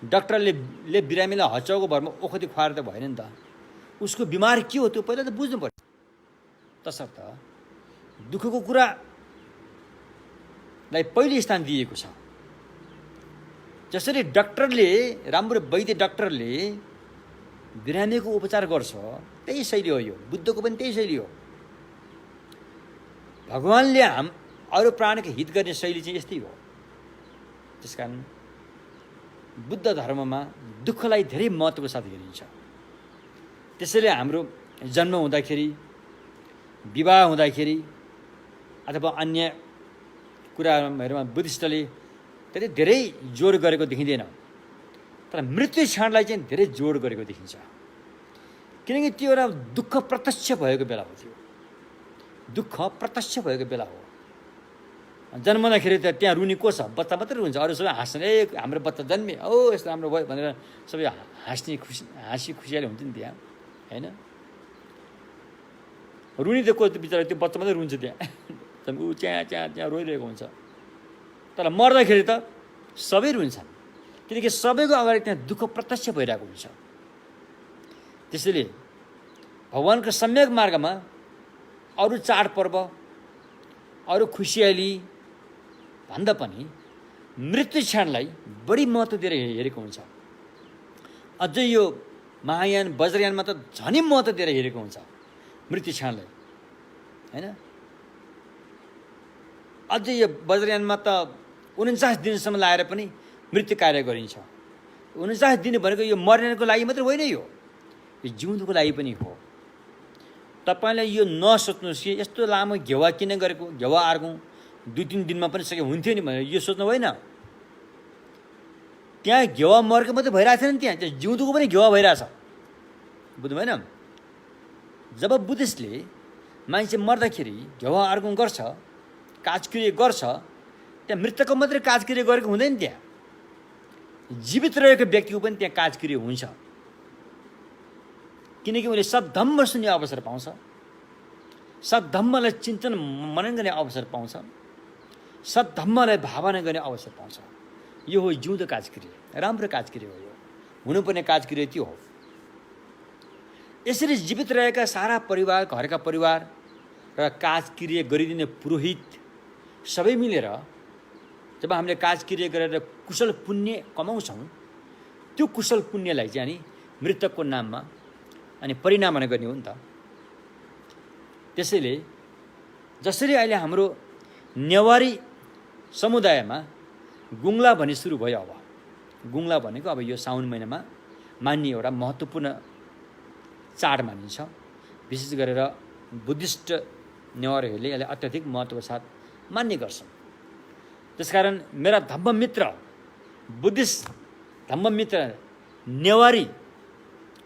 डाक्टरले बिरामीलाई हचाउको भरमा ओखती खुवाएर त भएन नि त। उसको बिमार के हो त्यो पहिला त बुझ्नु पर्यो। तसर्थ दुःखको कुरालाई पहिलो स्थान दिएको छ। जसरी डाक्टरले, राम्रो वैद्य डाक्टरले बिरामीको उपचार गर्छ त्यही शैली हो यो। बुद्धको पनि त्यही शैली हो। भगवानले अरू प्राणीको हित गर्ने शैली चाहिँ यस्तै हो। त्यसकारण बुद्ध धर्ममा दुःखलाई धेरै महत्त्वको साथ हेरिन्छ। त्यसैले हाम्रो जन्म हुँदाखेरि, विवाह हुँदाखेरि अथवा अन्य कुराहरूमा बुद्धिस्टले त्यसले धेरै जोड गरेको देखिँदैन, तर मृत्यु क्षणलाई चाहिँ धेरै जोड गरेको देखिन्छ। किनकि त्यो एउटा दुःख प्रत्यक्ष भएको बेला हो, त्यो दुःख प्रत्यक्ष भएको बेला हो। जन्मदाखेरि त त्यहाँ रुनी को छ? बच्चा मात्रै रुन्छ, अरू सबै हाँस्छन्, ए हाम्रो बच्चा जन्मे, ओ यस्तो राम्रो भयो भनेर सबै हाँसी खुसियाली हुन्छ नि त्यहाँ, होइन? रुनी त को बिचरा त्यो बच्चा मात्रै रुन्छ त्यहाँ, ऊ त्यहाँ त्यहाँ त्यहाँ रोइरहेको हुन्छ। तर मर्दाखेरि त सबै रुन्छन्, किनकि सबैको अगाडि त्यहाँ दुःख प्रत्यक्ष भइरहेको हुन्छ। त्यसैले भगवानको सम्यक मार्गमा अरू चाडपर्व, अरू खुसियाली भन्दा पनि मृत्यु क्षणलाई बढी महत्त्व दिएर हेरेको हुन्छ। अझै यो महायान वज्रयानमा त झनै महत्त्व दिएर हेरेको हुन्छ मृत्यु क्षणलाई, होइन? अझै यो वज्रयानमा त 49 दिनसम्म लाएर पनि मृत्यु कार्य गरिन्छ। 49 दिन भनेको यो मर्नेको लागि मात्रै होइन, यो जिउँदोको लागि पनि हो। तपाईँले यो नसोच्नुहोस् कि यस्तो लामो घेवा किन गरेको, घेवा अर्गौँ 2-3 दिनमा पनि सके हुन्थ्यो नि भनेर यो सोच्नु होइन। त्यहाँ घेवा मर्को मात्रै भइरहेको थिएन, त्यहाँ जिउँदोको पनि घेवा भइरहेछ, बुझ्नु भएन? जब बुद्धिस्टले मान्छे मर्दाखेरि घेवा अर्गौँ गर्छ, काजक्रिया गर्छ, त्यहाँ मृतकको मात्रै काजक्रिया गरेको हुँदैन, त्यहाँ जीवित रहेको व्यक्तिको पनि त्यहाँ काजक्रिया हुन्छ। किनकि उनले सद्धम्म सुन्ने अवसर पाउँछ, सद्धम्मलाई चिन्तन मनन गर्ने अवसर पाउँछ, सद्धम्मलाई भावना गर्ने अवसर पाउँछ। यो हो जिउँदो काजक्रिया, राम्रो काजक्रिया हो, यो हुनुपर्ने काजक्रिया त्यो हो। यसरी जीवित रहेका सारा परिवार, घरका परिवार र काजक्रिया गरिदिने पुरोहित सबै मिलेर जब हामीले काजक्रिया गरेर कुशल पुण्य कमाउँछौँ, त्यो कुशल पुण्यलाई चाहिँ अनि मृतकको नाममा अनि परिणामना गर्ने हो नि त। त्यसैले जसरी अहिले हाम्रो नेवारी समुदायमा गुङ्ला भन्ने सुरु भयो, अब गुङ्ला भनेको अब यो साउन महिनामा मान्ने एउटा महत्त्वपूर्ण चाड मानिन्छ। विशेष गरेर बुद्धिस्ट नेवारीहरूले यसलाई अत्याधिक महत्त्वको साथ मान्ने गर्छन्। त्यसकारण मेरा धम्ममित्र, बुद्धिस्ट धम्ममित्र नेवारी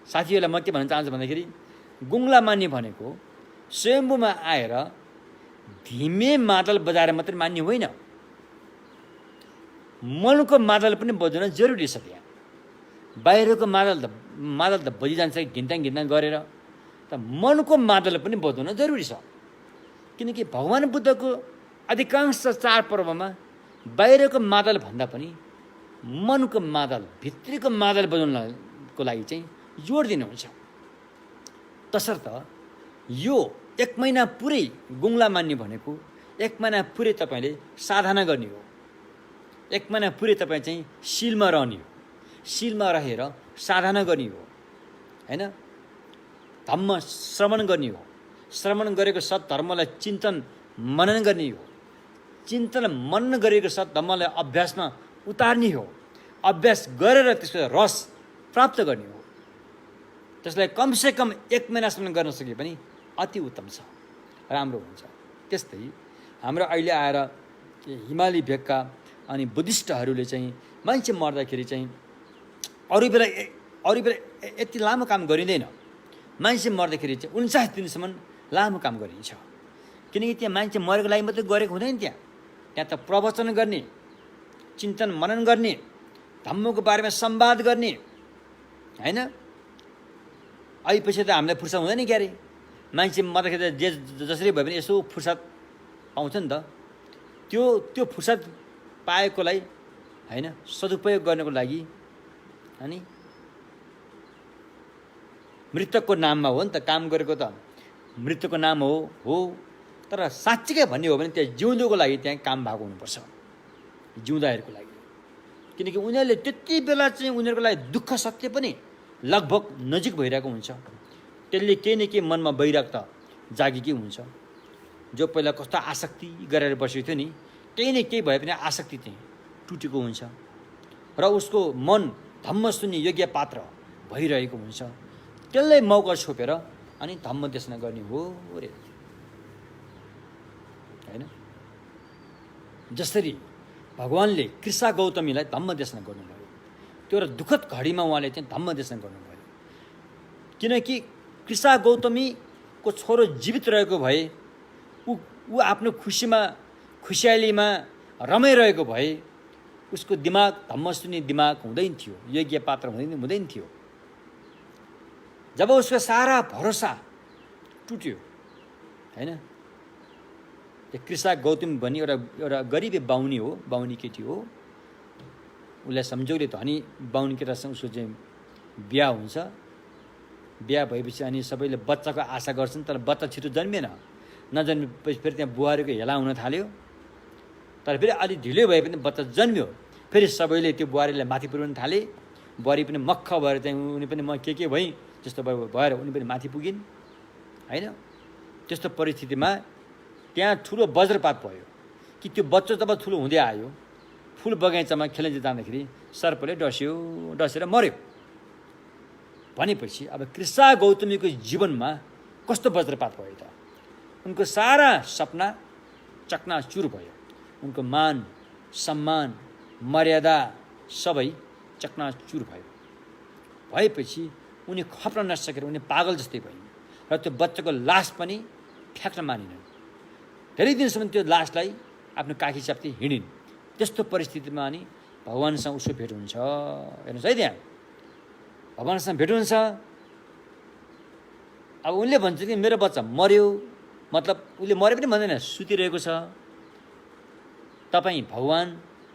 साथीहरूलाई म के भन्न चाहन्छु भन्दाखेरि गुङ्ला मान्ने भनेको स्वयम्भूमा आएर धिमे मादल बजाएर मात्रै मान्ने होइन, मनको मादल पनि बजाउन जरुरी छ। त्यहाँ बाहिरको मादल त बजिजान्छ घिन्ताङ गरेर, त मनको मादल पनि बजाउन जरुरी छ। किनकि भगवान् बुद्धको अधिकांश चाडपर्वमा बाहिरको मादल भन्दा पनि मनको मादल, भित्रीको मादल बजाउनको लागि चाहिँ जोड दिनुहुन्छ। तसर्थ यो 1 महिना पुरै गुङ्ला मान्ने भनेको 1 महिना पुरै तपाईँले साधना गर्ने हो, 1 महिना पुरै तपाईँ चाहिँ शिलमा रहने हो, शिलमा रहेर साधना गर्ने हो, होइन? धम्म श्रवण गर्ने हो, श्रवण गरेको सद्धर्मलाई चिन्तन मनन गर्ने हो, चिन्तन मनन गरेको सद्धर्मलाई अभ्यासमा उतार्ने हो, अभ्यास गरेर त्यसको रस प्राप्त गर्ने हो। त्यसलाई कमसेकम 1 महिनासम्म गर्न सके पनि अति उत्तम छ, राम्रो हुन्छ। त्यस्तै हाम्रो अहिले आएर हिमाली भेगका अनि बुद्धिस्टहरूले चाहिँ मान्छे मर्दाखेरि चाहिँ अरू बेला यति लामो काम गरिँदैन। मान्छे मर्दाखेरि चाहिँ 49 दिनसम्म लामो काम गरिन्छ। किनकि त्यहाँ मान्छे मरेको लागि मात्रै गरेको हुँदैन, त्यहाँ त प्रवचन गर्ने, चिन्तन मनन गर्ने, धम्मको बारेमा संवाद गर्ने, होइन? आएपछि त हामीलाई फुर्सद हुँदैन क्यारे। मान्छे मर्दाखेरि त जसरी भए पनि यसो फुर्सद पाउँछ नि त। त्यो फुर्सद पाएकोलाई होइन सदुपयोग गर्नको लागि अनि मृतकको नाममा हो नि त काम गरेको, त मृतकको नाम हो। तर साँच्चीकै भन्ने हो भने त्यहाँ जिउँदोको लागि त्यहाँ काम भएको हुनुपर्छ, जिउँदाहरूको लागि। किनकि उनीहरूले त्यति बेला चाहिँ उनीहरूको लागि दुःख सत्य पनि लगभग नजिक भइरहेको हुन्छ। त्यसले केही न केही मनमा वैराग्यता जागेकै हुन्छ। जो पहिला कस्तो आसक्ति गरेर बसेको थियो नि, केही न केही भए पनि आसक्ति चाहिँ टुटेको हुन्छ र उसको मन धम्म सुन्ने योग्य पात्र भइरहेको हुन्छ। त्यसलाई मौका छोपेर अनि धम्म देशना गर्ने हो रे, होइन? जसरी भगवानले कृष्ण गौतमीलाई धम्म देशना गर्नुभयो। त्यो एउटा दुःखद घडीमा उहाँले चाहिँ धम्म देशना गर्नुभयो। किनकि कृष्ण गौतमीको छोरो जीवित रहेको भए, ऊ आफ्नो खुसियालीमा रमाइरहेको भए उसको दिमाग धम्म सुन्ने दिमाग हुँदैन थियो, यज्ञ पात्र हुँदैन थियो। जब उसको सारा भरोसा टुट्यो हैन, त्यो कृष्ण गौतमी भन्ने एउटा गरिबी बाहुनी हो, बाहुनी केटी हो। उसलाई सम्झौले धनी बाहुनी केटासँग उसको चाहिँ बिहा हुन्छ। बिहा भएपछि अनि सबैले बच्चाको आशा गर्छन्, तर बच्चा छिटो जन्मिएन। नजन्मेपछि फेरि त्यहाँ बुहारीको हेला हुन थाल्यो। तर फेरि अलि ढिलो भए पनि बच्चा जन्मियो। फेरि सबैले त्यो बुहारीलाई माथि पुर्याउन थाले। बुहारी पनि मक्ख भएर चाहिँ उनी पनि म के भएँ जस्तो भएर उनी पनि माथि पुगिन् हैन। त्यस्तो परिस्थितिमा त्यहाँ ठुलो वज्रपात भयो कि त्यो बच्चा जब ठुलो हुँदै आयो, फुल बगैँचामा खेल्न जाँदाखेरि सर्पले डसेर मर्यो। भनेपछि अब कृष्ण गौतमीको जीवनमा कस्तो वज्रपात भयो त? उनको सारा सपना चकनाचुर भयो। उनको मान सम्मान मर्यादा सबै चकनाचुर भयो। भएपछि उनी खप्न नसकेर उनी पागल जस्तै भइन् र त्यो बच्चाको लास पनि फ्याँक्न मानिनन्। धेरै दिनसम्म त्यो लासलाई आफ्नो काखी चाप्ती हिँडिन्। त्यस्तो परिस्थितिमा अनि भगवानसँग उसको भेट हुन्छ। हेर्नुहोस् है, त्यहाँ भगवानसँग भेट हुन्छ। अब उनले भन्छ कि मेरो बच्चा मर्यो, मतलब उसले मरे पनि भन्दैन, सुतिरहेको छ। तपाईँ भगवान,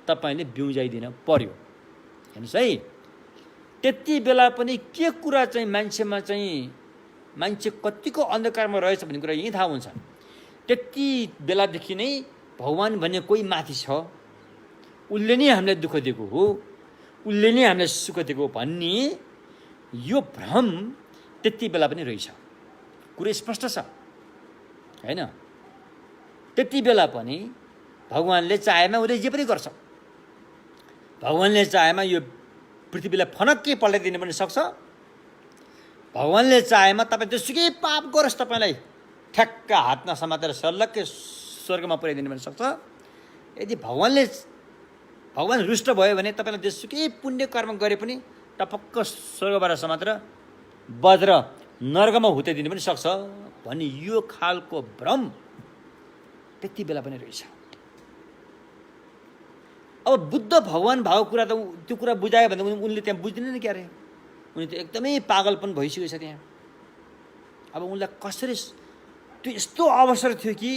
तपाईँले बिउजाइदिन पर्यो। हेर्नुहोस् है, त्यति बेला पनि के कुरा चाहिँ मान्छे कतिको अन्धकारमा रहेछ भन्ने कुरा यहीँ थाहा हुन्छ। त्यति बेलादेखि नै भगवान भन्ने कोही माथि छ, उसले नै हामीलाई दुःख दिएको हो, उसले नै हामीलाई सुख दिएको भन्ने यो भ्रम त्यति बेला पनि रहेछ। कुरो स्पष्ट छ हैन। त्यति बेला पनि भगवानले चाहेमा उसले जे पनि गर्छ। भगवानले चाहेमा यो पृथ्वीलाई फनक्कै पल्टाइदिन पनि सक्छ। भगवानले चाहेमा तपाईँ जसुकै पाप गरोस् तपाईँलाई ठ्याक्क हातमा समातेर सल्लक्कै स्वर्गमा पुर्याइदिनु पनि सक्छ। यदि भगवान रुष्ट भयो भने तपाईँलाई जसुकै पुण्य कर्म गरे पनि टपक्क स्वर्गबाट समातेर वज्र नर्कमा हुत्याइदिनु पनि सक्छ भन्ने यो खालको भ्रम त्यति बेला पनि रहेछ। अब बुद्ध भगवान भएको कुरा त त्यो कुरा बुझायो भने उनले त्यहाँ बुझ्दिनन् क्या अरे। उनी त एकदमै पागल पनि भइसकेको छ त्यहाँ। अब उनलाई कसरी त्यो यस्तो अवसर थियो कि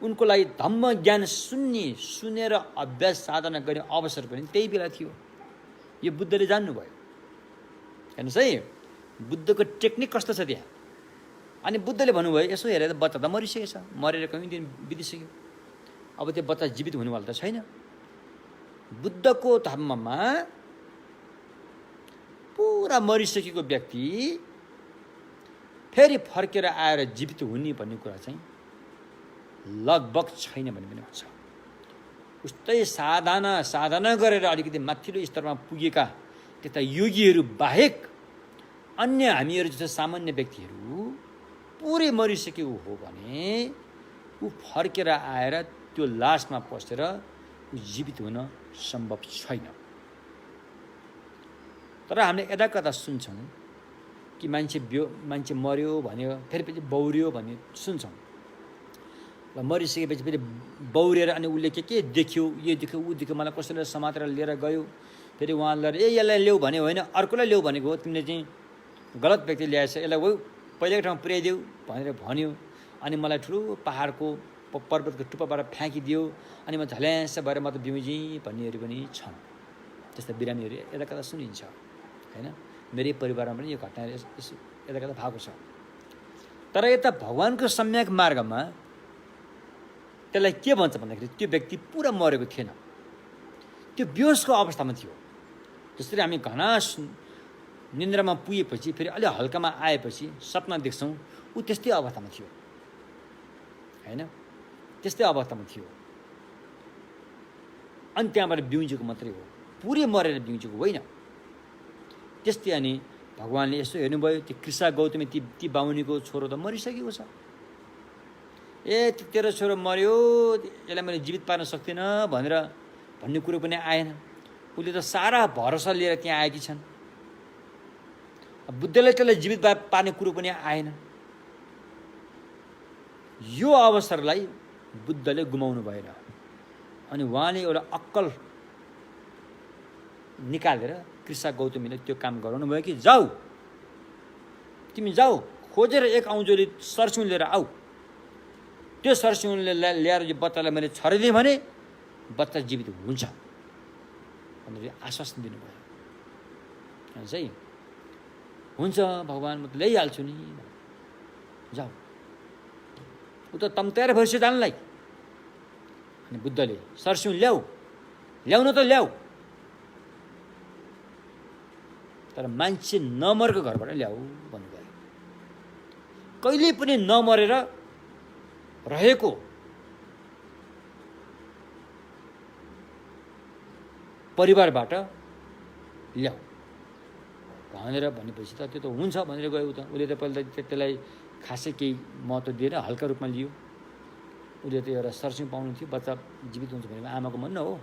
उनको लागि धम्म ज्ञान सुनेर अभ्यास साधना गर्ने अवसर पनि त्यही बेला थियो। यो बुद्धले जान्नुभयो। हेर्नुहोस् है, बुद्धको टेक्निक कस्तो छ त्यहाँ। अनि बुद्धले भन्नुभयो यसो हेरेर बच्चा त मरिसकेछ, मरेर कति दिन बितिसक्यो, अब त्यो बच्चा जीवित हुनेवाला त छैन। बुद्धको धर्ममा पुरा मरिसकेको व्यक्ति फेरि फर्केर आएर जीवित हुने भन्ने कुरा चाहिँ लगभग छैन भन्ने पनि हुन्छ। उस्तै साधना गरेर अलिकति माथिल्लो स्तरमा पुगेका त्यता योगीहरू बाहेक अन्य हामीहरू जस्तो सामान्य व्यक्तिहरू पुरै मरिसकेको हो भने ऊ फर्केर आएर त्यो लासमा पसेर जीवित हुन सम्भव छैन। तर हामीले यदा कता सुन्छौँ कि मान्छे मर्यो भन्यो फेरि पछि बौरियो भन्ने सुन्छौँ। र मरिसकेपछि फेरि बौरेर अनि उसले के देख्यो, यो देख्यो ऊ देख्यो, मलाई कसैले समातेर लिएर गयो, फेरि उहाँलाई यसलाई ल्याऊ भन्यो होइन, अर्कोलाई ल्याऊ भनेको हो, तिमीले चाहिँ गलत व्यक्ति ल्याएछ, यसलाई वो पहिलेको ठाउँमा पुर्याइदेऊ भनेर भन्यो। अनि मलाई ठुलो पहाडको पर्वतको टुप्पाबाट फ्याँकिदियो, अनि म झल्यास भएर म त बिउजी भन्नेहरू पनि छन्। त्यस्ता बिरामीहरू यता कता सुनिन्छ होइन। मेरै परिवारमा पनि यो घटना यता कता भएको छ। तर यता भगवानको सम्यक मार्गमा त्यसलाई के भन्छ भन्दाखेरि त्यो व्यक्ति पुरा मरेको थिएन, त्यो बेहोसको अवस्थामा थियो। जसरी हामी घना निन्द्रामा पुगेपछि फेरि अलि हल्कामा आएपछि सपना देख्छौँ, ऊ त्यस्तै अवस्थामा थियो होइन, त्यस्तै अवस्थामा थियो। अनि त्यहाँबाट बिउजेको मात्रै हो, पुरै मरेर बिउजेको होइन। त्यस्तै अनि भगवानले यसो हेर्नुभयो, त्यो कृष्ण गौतमी ती बाहुनीको छोरो त मरिसकेको छ। तेरो छोरो मर्यो, यसलाई मैले जीवित पार्न सक्दिनँ भनेर भन्ने कुरो पनि आएन। उसले त सारा भरोसा लिएर त्यहाँ आएकी छन्। बुद्धले त्यसलाई जीवित पार्ने कुरो पनि आएन। यो अवसरलाई बुद्धले गुमाउनु भएन। अनि उहाँले एउटा अक्कल निकालेर कृष्ण गौतमीले त्यो काम गराउनु भयो कि जाऊ, तिमी जाऊ, खोजेर एक औँजोली सरसिउन लिएर आऊ। त्यो सरसिउनले ल्याएर यो बच्चालाई मैले छरिदिएँ भने बच्चा जीवित हुन्छ भनेर आश्वासन दिनुभयो। है हुन्छ भगवान्, म त ल्याइहाल्छु नि, जाऊ। ऊ त तम्ताएर भइसक्यो जानलाई। अनि बुद्धले सरसिउन ल्याउन त ल्याऊ, तर मान्छे नमरेको घरबाट ल्याऊ भन्नुभयो। कहिले पनि नमरेर रहेको परिवारबाट ल्याऊ भनेर भनेपछि त त्यो त हुन्छ भनेर गयो। त उसले त पहिला त्यसलाई खासै केही महत्त्व दिएर हल्का रूपमा लियो। उसले त एउटा सरसिउन पाउनु थियो, बच्चा जीवित हुन्छ भनेको आमाको मन न हो।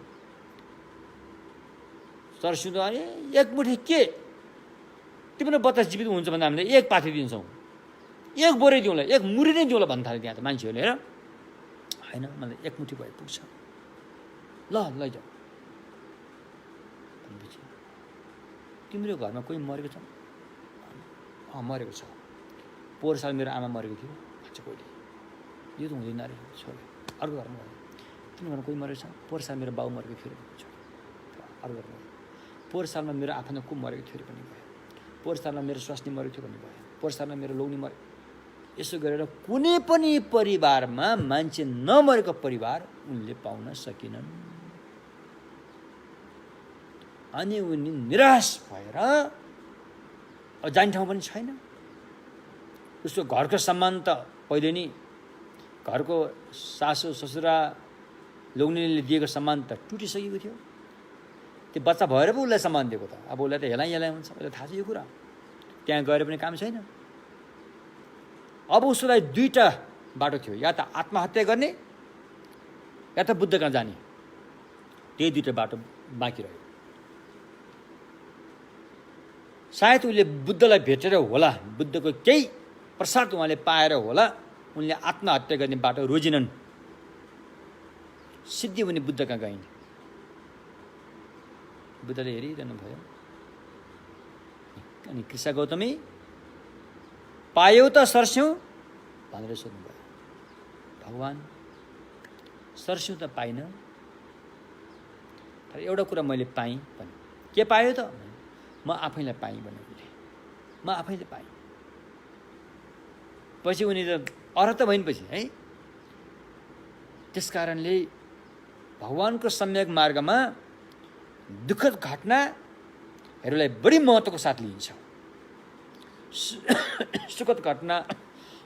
सरसिउन अरे एक मुठी के तिम्रो बच्चा जीवित हुन्छ भन्दा हामीले एक पाथी दिन्छौँ, एक बोरै दिउँला, एक मुरी नै दिउँला भन्नु थाल्यो त्यहाँ त मान्छेहरूले। हेर होइन, मलाई एक मुठी भए पुग्छ, ल लैजाऊ भनेपछि तिम्रो घरमा कोही मरेको छ? मरेको छ। पोहोर साल मेरो आमा मरेको थियो भन्छ कोहीले। यो त हुँदैन अरे छोड्यो, अर्को घरमा गयो। तिम्रो घरमा कोही मरेको छ? पोहोर साल मेरो बाउ मरेको थियो अरे भन्छ, अर्को घरमा गयो। पोहोर सालमा मेरो आफन्त को मरेको थियो अरे पनि गयो। पोहोर सालमा मेरो स्वास्नी मरेको थियो भन्ने भयो। पोहोर सालमा मेरो लोग्नी मरे। यसो गरेर कुनै पनि परिवारमा मान्छे नमरेको परिवार उनले पाउन सकिनन्। अनि उनी निराश भएर अब जाने ठाउँ पनि छैन। उसको घरको सम्मान त पहिले नै घरको सासु ससुरा लोग्नेले दिएको सम्मान त टुटिसकेको थियो। त्यो बच्चा भएर पो उसलाई सम्मान दिएको त। अब उसलाई त हेलाइ हुन्छ, उसलाई थाहा छ यो कुरा। त्यहाँ गएर पनि काम छैन। अब उसलाई दुईवटा बाटो थियो, या त आत्महत्या गर्ने या त बुद्ध कहाँ जाने। त्यही दुईवटा बाटो बाँकी रह्यो। सायद उसले बुद्धलाई भेटेर होला, बुद्धको केही प्रसाद उहाँले पाएर होला उनले आत्महत्या गर्ने बाटो रोजिनन्। सिद्धि उनी बुद्ध कहाँ गइन्। बुद्धले हेरिरहनु भयो। अनि कृष्ण गौतमी पायौ त सर्स्यौ भनेर सोध्नुभयो। भगवान् सर्स्यौ त पाइनँ, तर एउटा कुरा मैले पाएँ भने। के पायो त? म आफैलाई पाएँ भने उसले, म आफैले पाएँ। पछि उनी त अर्थ भइन् है। त्यस कारणले भगवानको सम्यक मार्गमा दुःखद घटनाहरूलाई बढी महत्त्वको साथ लिइन्छ। सुखद घटना,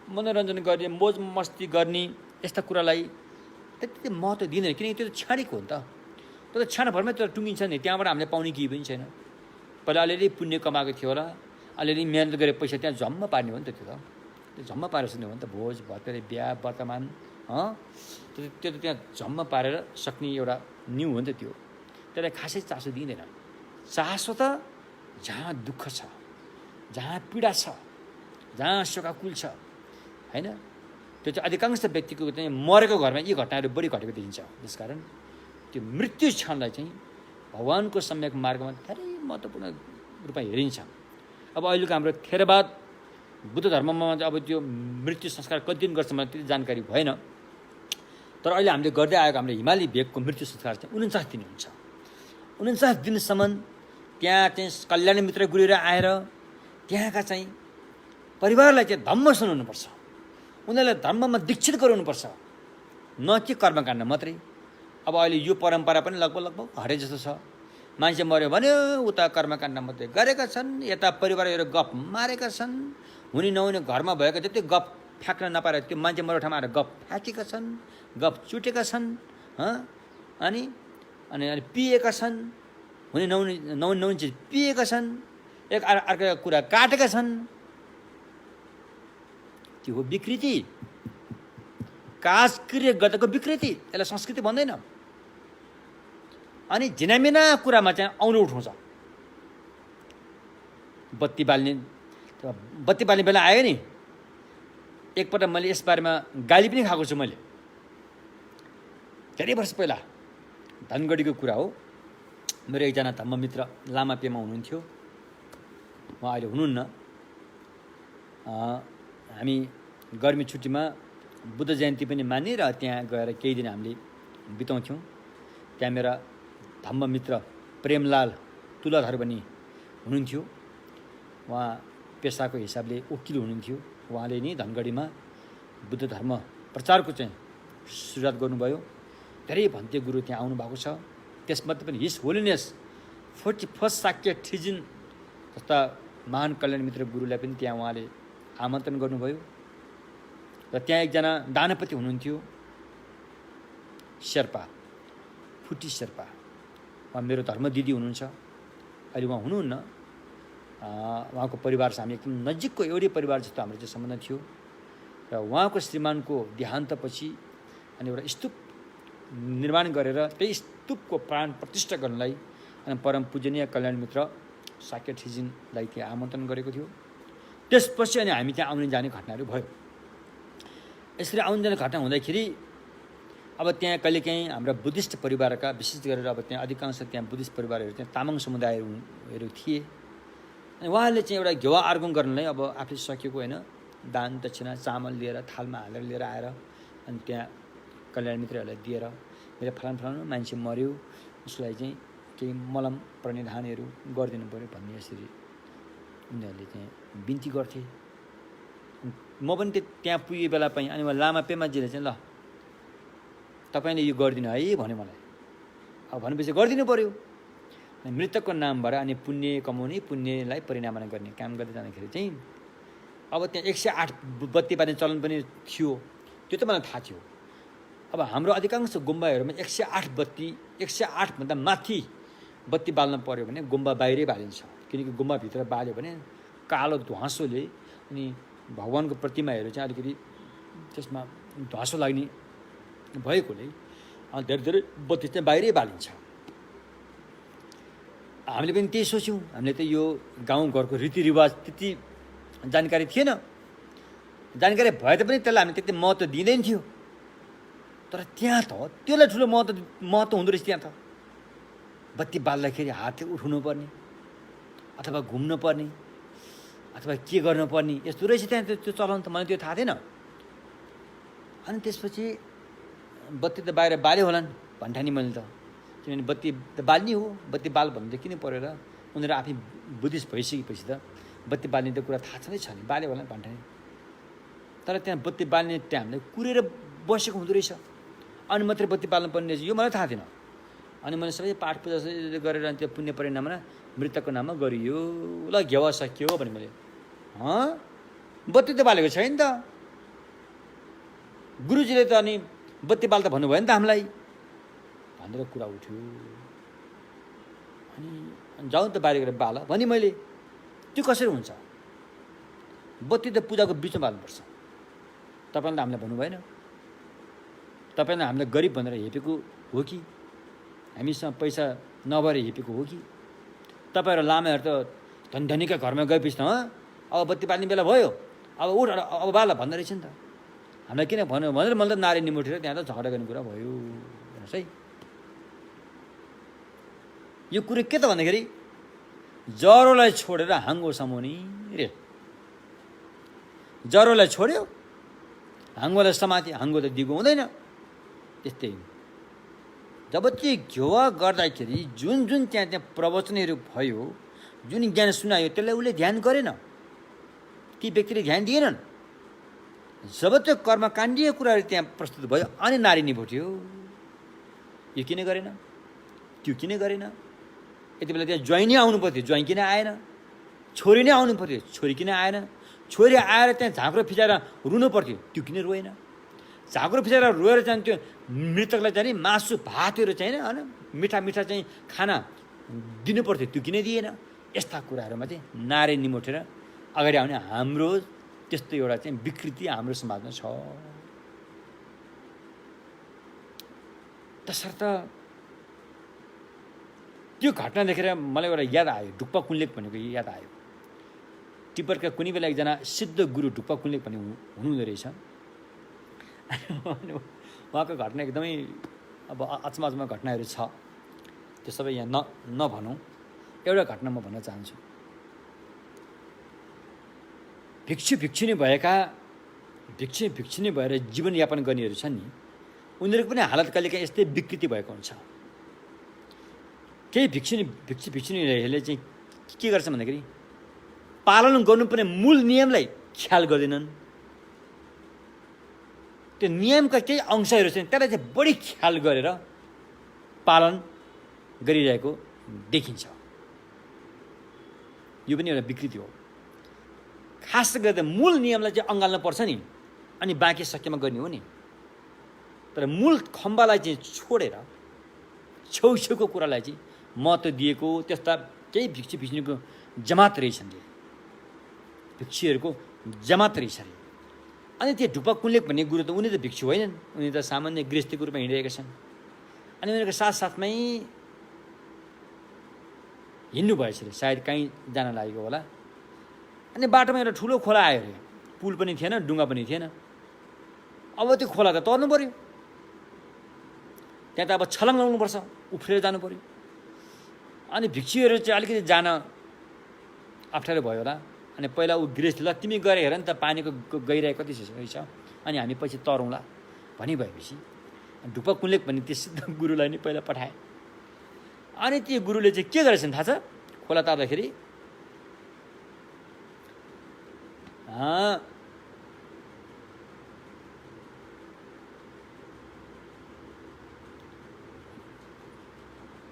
मनोरञ्जन गर्ने, मोज मस्ती गर्ने यस्ता कुरालाई त्यति महत्त्व दिँदैन, किनकि त्यो त क्षणिक हो नि त। त्यो त क्षणभरमै त्यो टुङ्गिन्छ नि, त्यहाँबाट हामीले पाउने केही पनि छैन। पहिला अलिअलि पुण्य कमाएको थियो होला, अलिअलि मेहनत गरेर पैसा त्यहाँ झम्म पार्ने हो नि त। त्यो झम्म पारेर सक्ने हो नि त। भोज भतेरे बिहा वर्तमान त्यो त त्यहाँ झम्म पारेर सक्ने एउटा न्यु हो नि त। त्यो त्यसलाई खासै चासो दिँदैन। चासो त जहाँ दुःख छ, जहाँ पीडा छ, जहाँ शोकाकुल छ, होइन, त्यो चाहिँ अधिकांश व्यक्तिको चाहिँ मरेको घरमा यी घटनाहरू बढी घटेको देखिन्छ। त्यसकारण त्यो मृत्यु क्षणलाई चाहिँ भगवानको सम्यक मार्गमा धेरै महत्त्वपूर्ण रूपमा हेरिन्छ। अब अहिलेको हाम्रो थेरवाद बुद्ध धर्ममा अब त्यो मृत्यु संस्कार कति दिन गर्छ मलाई त्यति जानकारी भएन। तर अहिले हामीले गर्दै आएको हाम्रो हिमाली भेगको मृत्यु संस्कार चाहिँ 49 दिन हुन्छ। 49 दिनसम्म त्यहाँ चाहिँ कल्याण मित्र गुरुहरू आएर त्यहाँका चाहिँ परिवारलाई चाहिँ धम्म सुनाउनुपर्छ, उनीहरूलाई धर्ममा दीक्षित गराउनुपर्छ, न कि कर्मकाण्ड मात्रै। अब अहिले यो परम्परा पनि लगभग हरे जस्तो छ। मान्छे मऱ्यो भने उता कर्मकाण्ड मात्रै गरेका छन्, यता परिवारहरू गफ मारेका छन्, हुने नहुने घरमा भएको जति गफ फ्याँक्न नपाएर त्यो मान्छे मरेको ठाउँमा आएर गफ फ्याँकेका छन्, गफ चुटेका छन्, अनि अनि अनि पिएका छन्, हुने नहुने चिज पिएका छन्, एक अर्को कुरा काटेका छन्। त्यो हो विकृति, काजक्रिय गर्दाको विकृति। त्यसलाई संस्कृति भन्दैन। अनि झिनामिना कुरामा चाहिँ औँलो उठाउँछ। बत्ती बाल्ने बेला आयो नि, एकपल्ट मैले यसबारेमा गाली पनि खाएको छु मैले, धेरै वर्ष पहिला, धनगढीको कुरा हो। मेरो एकजना धम्ममित्र लामा पेमा हुनुहुन्थ्यो, उहाँ अहिले हुनुहुन्न। हामी गर्मी छुट्टीमा बुद्ध जयन्ती पनि मान्ने र त्यहाँ गएर केही दिन हामीले बिताउँथ्यौँ। त्यहाँ मेरा धम्ममित्र प्रेमलाल तुलाधर पनि हुनुहुन्थ्यो। उहाँ पेसाको हिसाबले वकिल हुनुहुन्थ्यो। उहाँले नि धनगढीमा बुद्ध धर्म प्रचारको चाहिँ सुरुवात गर्नुभयो। धेरै भन्ते गुरु त्यहाँ आउनुभएको छ। त्यसमध्ये पनि हिज होलिनेस 41 शाक्य ठिजिन जस्ता महान कल्याण मित्र गुरुलाई पनि त्यहाँ उहाँले आमन्त्रण गर्नुभयो। र त्यहाँ एकजना दानपति हुनुहुन्थ्यो, शेर्पा, फुटी शेर्पा। उहाँ मेरो धर्म दिदी हुनुहुन्छ, अहिले उहाँ हुनुहुन्न। उहाँको परिवारसँग हामी एकदम नजिकको एउटै परिवार जस्तो हाम्रो चाहिँ सम्बन्ध थियो। र उहाँको श्रीमानको देहान्तपछि अनि एउटा स्तूप निर्माण गरेर त्यही स्तूपको प्राण प्रतिष्ठा गर्नलाई अनि परम पूजनीय कल्याण मित्र शाक्य ठिजिनलाई त्यहाँ आमन्त्रण गरेको थियो। त्यसपछि अनि हामी त्यहाँ आउने जाने घटनाहरू भयो। यसरी आउने जाने घटना हुँदाखेरि अब त्यहाँ कहिलेकाहीँ हाम्रा बुद्धिस्ट परिवारका, विशेष गरेर अब त्यहाँ अधिकांश त्यहाँ बुद्धिस्ट परिवारहरू त्यहाँ तामाङ समुदायहरू थिए। अनि उहाँहरूले चाहिँ एउटा घेवा अर्पण गर्नलाई अब आफूले सकेको होइन, दान दक्षिणा चामल लिएर थालमा हालेर लिएर आएर अनि त्यहाँ कल्याण मित्रहरूलाई दिएर मेरो फलानु मान्छे मऱ्यो, उसलाई चाहिँ केही मलम प्रणिधानहरू गरिदिनु पऱ्यो भन्ने यसरी उनीहरूले चाहिँ बिन्ती गर्थे। म पनि त्यहाँ पुगे बेला पाएँ। अनि लामा पेमाजीले चाहिँ ल तपाईँले यो गरिदिनु है भन्यो मलाई। अब भनेपछि गरिदिनु पऱ्यो। अनि मृतकको नामबाट अनि पुण्य कमाउने, पुण्यलाई परिणामना गर्ने काम गर्दै जाँदाखेरि चाहिँ अब त्यहाँ 108 बत्ती बाल्ने चलन पनि थियो। त्यो त मलाई थाहा थियो। अब हाम्रो अधिकांश गुम्बाहरूमा 108 भन्दा माथि बत्ती बाल्न पऱ्यो भने गुम्बा बाहिरै बालिन्छ। किनकि गुम्बाभित्र बाल्यो भने कालो ध्वाँसोले अनि भगवानको प्रतिमाहरू चाहिँ अलिकति त्यसमा ध्वाँसो लाग्ने भएकोले धेरै बत्ती चाहिँ बाहिरै बालिन्छ। हामीले पनि त्यही सोच्यौँ। हामीले त यो गाउँघरको रीतिरिवाज त्यति जानकारी थिएन। जानकारी भए तापनि त्यसलाई हामी त्यति महत्त्व दिँदैन थियो। तर त्यहाँ त त्यसलाई ठुलो महत्त्व हुँदो रहेछ। त्यहाँ त बत्ती बाल्दाखेरि हातले उठाउनु पर्ने अथवा घुम्नु पर्ने अथवा के गर्नुपर्ने यस्तो रहेछ त्यहाँ। त्यो चलन त मलाई त्यो थाहा थिएन। अनि त्यसपछि बत्ती त बाहिर बाल्यो होलान् भन्ठानी मैले त, किनभने बत्ती त बाल्ने हो, बत्ती बाल भन्नु त किन परेर। उनीहरू आफै बुद्धिस्ट भइसकेपछि त बत्ती बाल्ने त कुरा थाहा छँदै छ नि, बाल्यो होला भन्ठानी। तर त्यहाँ बत्ती बाल्ने टाइमले कुरेर बसेको हुँदो रहेछ। अनि मात्रै बत्ती बाल्नु पर्ने रहेछ, यो मलाई थाहा थिएन। अनि मैले सबै पाठ पूजा गरेर अनि त्यो पुण्य परिणाममा मृतकको नाममा गरियो। ल घेवा सकियो भने मैले बत्ती त बालेको छैन त। गुरुजीले त अनि बत्ती बाल त भन्नुभयो नि त हामीलाई भनेर कुरा उठ्यो। अनि जाउँ त बाहिर गएर बाल भने मैले। त्यो कसरी हुन्छ? बत्ती त पूजाको बिचमा बाल्नुपर्छ। तपाईँले त हामीलाई भन्नु भएन। तपाईँले हामीलाई गरिब भनेर हेपेको हो कि हामीसँग पैसा नभएर हेपेको हो कि? तपाईँहरू लामाहरू त धनीका घरमा गएपछि त अब बत्ती बाल्ने बेला भयो, अब उठ अब बाल भन्दो रहेछ नि त। हामीलाई किन भन्यो भनेर मैले त नारी निमुठेर त्यहाँ त झगडा गर्ने कुरा भयो हेर्नुहोस् है। यो कुरो के त भन्दाखेरि जरोलाई छोडेर हाङ्गो समाउने रे। जरोलाई छोड्यो, हाङ्गोलाई समाते, हाङ्गो त दिगो हुँदैन। त्यस्तै जब चाहिँ घेवा गर्दाखेरि जुन त्यहाँ प्रवचनहरू भयो, जुन ज्ञान सुनायो त्यसलाई उसले ध्यान गरेन, ती व्यक्तिले ध्यान दिएनन्। जब त्यो कर्मकाण्डीय कुराहरू त्यहाँ प्रस्तुत भयो अनि नारी निभुट्यो। यो किन गरेन, त्यो किन गरेन? यति बेला त्यहाँ ज्वाइँ नै आउनु पर्थ्यो, ज्वाइँ किन आएन? छोरी नै आउनु पर्थ्यो, छोरी किन आएन? छोरी आएर त्यहाँ झाँक्रो फिजाएर रुनु पर्थ्यो, त्यो किन रोएन? झाँक्रो फिजाएर रोएर चाहिँ त्यो मृतकलाई चाहिँ मासु भातहरू चाहिँ होइन मिठा चाहिँ खाना दिनु पर्थ्यो, त्यो किन दिएन? यस्ता कुराहरूमा चाहिँ नारी निमुठेर अगाडि आउने हाम्रो त्यस्तो एउटा चाहिँ विकृति हाम्रो समाजमा छ। तसर्थ त्यो घटना देखेर मलाई एउटा याद आयो, ढुक्पा कुन्लेक भनेको याद आयो। तिब्बतका कुनै बेला एकजना सिद्ध गुरु ढुक्पा कुन्लेक भन्ने हुनुहुँदो रहेछ। उहाँको घटना एकदमै अब अचम्म घटनाहरू छ, त्यो सबै यहाँ नभनौँ। एउटा घटना म भन्न चाहन्छु। भिक्षुनी भएर जीवनयापन गर्नेहरू छन् नि, उनीहरूको पनि हालत कहिलेकाहीँ यस्तै विकृति भएको हुन्छ। केही भिक्षुनीहरूले चाहिँ के गर्छ भन्दाखेरि पालन गर्नुपर्ने मूल नियमलाई ख्याल गर्दैनन्। त्यो नियमका केही अंशहरू छन् त्यसलाई चाहिँ बढी ख्याल गरेर पालन गरिरहेको देखिन्छ। यो पनि एउटा विकृति हो। खास गरेर मूल नियमलाई चाहिँ अँगाल्नु पर्छ नि, अनि बाँकी सकेमा गर्ने हो नि। तर मूल खम्बालाई चाहिँ छोडेर छेउछेउको कुरालाई चाहिँ महत्त्व दिएको त्यस्ता केही भिक्षुनीको जमात रहेछन्। भिक्षुहरूको जमात रहेछ अरे। अनि त्यो ढुक्पा कुन्लेक भन्ने गुरु त उनी त भिक्षु होइनन्, उनी त सामान्य गृहस्थीको रूपमा हिँडिरहेका छन्। अनि उनीहरूको साथसाथमै हिँड्नु भएछ अरे, सायद कहीँ जान लागेको होला। अनि बाटोमा एउटा ठुलो खोला आयो अरे, पुल पनि थिएन, डुङ्गा पनि थिएन। अब त्यो खोला त तर्नु पऱ्यो, त्यहाँ त अब छलङ लाउनुपर्छ, उफ्रेर जानु पऱ्यो। अनि भिक्षुहरू चाहिँ अलिकति जान अप्ठ्यारो भयो होला। अनि पहिला ऊ गृहस्थी, ल तिमी गएर हेर नि त पानीको गहिराइ कति रहेछ, अनि हामी पछि तरौँला भनिभएपछि ढुक्पा कुन्लेक भन्ने त्यो सिद्ध गुरुलाई नै पहिला पठाए। अनि त्यो गुरुले चाहिँ के गरेछन् थाहा छ? खोला तार्दाखेरि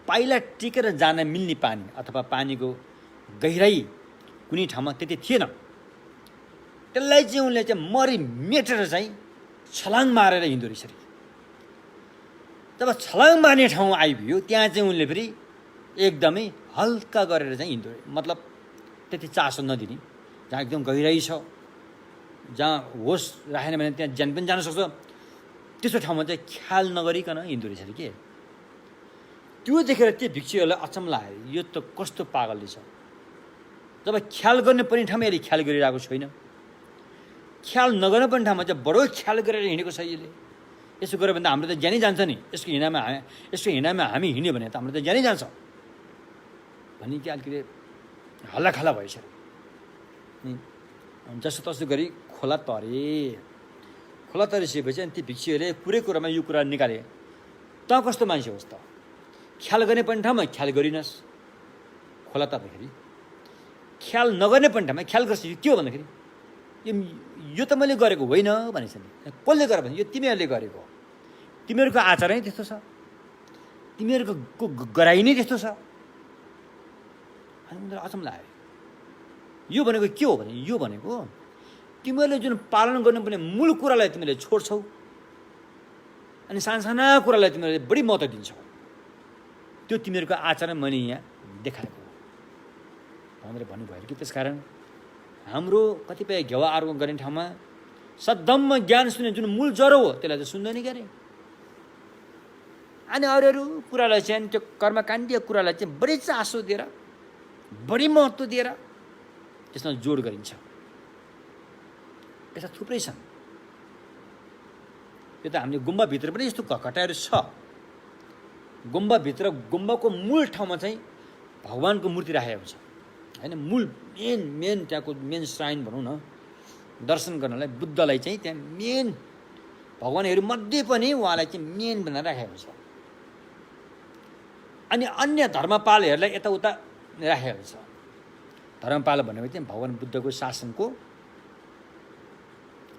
पाइला टिकेर जान मिल्ने पानी अथवा पानीको गहिराई कुनै ठाउँमा त्यति थिएन। त्यसलाई चाहिँ उनले चाहिँ मरि मेटेर चाहिँ छलाङ मारेर हिँड्दो रहेछ। जब छलाङ मार्ने ठाउँ आइपुग्यो त्यहाँ चाहिँ उनले फेरि एकदमै हल्का गरेर चाहिँ हिँड्दो, मतलब त्यति चासो नदिने, जहाँ एकदम गहिराई छ, जहाँ होस राखेन भने त्यहाँ ज्यान पनि जान सक्छ, त्यस्तो ठाउँमा चाहिँ ख्याल नगरिकन हिँड्दो रहेछ कि। त्यो देखेर त्यो भिक्षुहरूलाई अचम्म लाग्यो, यो त कस्तो पागलले छ। जब ख्याल गर्ने पर्ने ठाउँमा यसले ख्याल गरिरहेको छैन, ख्याल नगर्नु पर्ने ठाउँमा चाहिँ बडो ख्याल गरेर हिँडेको छ यसले। यसो गऱ्यो भने त हाम्रो त ज्यानै जान्छ नि, यसको हिँडामा हामी हिँड्यो भने त हाम्रो त ज्यानै जान्छ भन्ने कि अलिकति हल्लाखल्ला भएछ। जस्तो तस्तो गरी खोला तरिसकेपछि अनि ती भिक्षुहरूले पुरै कुरामा यो कुरा निकाले, त कस्तो मान्छे होस् त, ख्याल गर्ने पर्ने ठाउँमा ख्याल गरिनस्, खोला तर्दाखेरि ख्याल नगर्ने पर्ने ठाउँमा ख्याल गर्छ। के हो भन्दाखेरि यो त मैले गरेको होइन भनेछ नि। कसले गर भने यो तिमीहरूले गरेको, तिमीहरूको आचार नै त्यस्तो छ, तिमीहरूको गराइ नै त्यस्तो छ। अनि उनीहरू अचम्म लाग्यो। यो भनेको के हो भने यो भनेको तिमीहरूले जुन पालन गर्नुपर्ने मूल कुरालाई तिमीले छोड्छौ, अनि साना कुरालाई तिमीहरूले बढी महत्त्व दिन्छौ। त्यो तिमीहरूको आचरण मैले यहाँ देखाएको भनेर भन्नुभयो कि। त्यसकारण हाम्रो कतिपय घेवा आरोप गर्ने ठाउँमा सद्धम्म ज्ञान सुन्ने जुन मूल जरो हो त्यसलाई त सुन्दैन क्यारे। अनि अरू कुरालाई चाहिँ त्यो कर्मकाण्डीय कुरालाई चाहिँ बढी चासो दिएर, बढी महत्त्व दिएर त्यसमा जोड गरिन्छ। यस्ता थुप्रै छन्। यो त हामीले गुम्बाभित्र पनि यस्तो घटाइहरू छ। गुम्बाभित्र गुम्बाको मूल ठाउँमा चाहिँ भगवानको मूर्ति राखेको हुन्छ होइन। मूल मेन त्यहाँको मेन श्राइन भनौँ न, दर्शन गर्नलाई बुद्धलाई चाहिँ त्यहाँ मेन भगवानहरू मध्ये पनि उहाँलाई चाहिँ मेन भनेर राखेको छ। अनि अन्य धर्मपालहरूलाई यताउता राखेको छ। धर्मपाल भनेको चाहिँ भगवान बुद्धको शासनको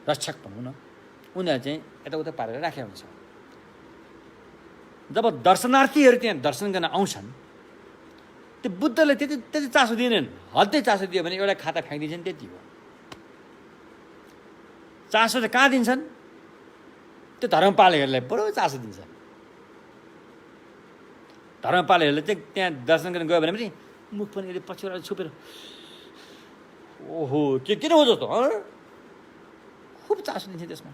रक्षक भनौँ न, उनीहरू चाहिँ यताउता पारेर राखेको हुन्छ। जब दर्शनार्थीहरू त्यहाँ दर्शन गर्न आउँछन्, त्यो बुद्धले त्यति चासो दिँदैन। हल्दै चासो दियो भने एउटा खाता फ्याँकिदिन्छन्, त्यति हो। चासो चाहिँ कहाँ दिन्छन्? त्यो धर्मपालहरूलाई बडो चासो दिन्छन्। धर्मपालहरूले चाहिँ त्यहाँ दर्शन गर्न गयो भने पनि मुख पनि यसले पछिबाट छोपेर ओहो के किन हो जस्तो खुब चासो दिन्छ त्यसमा।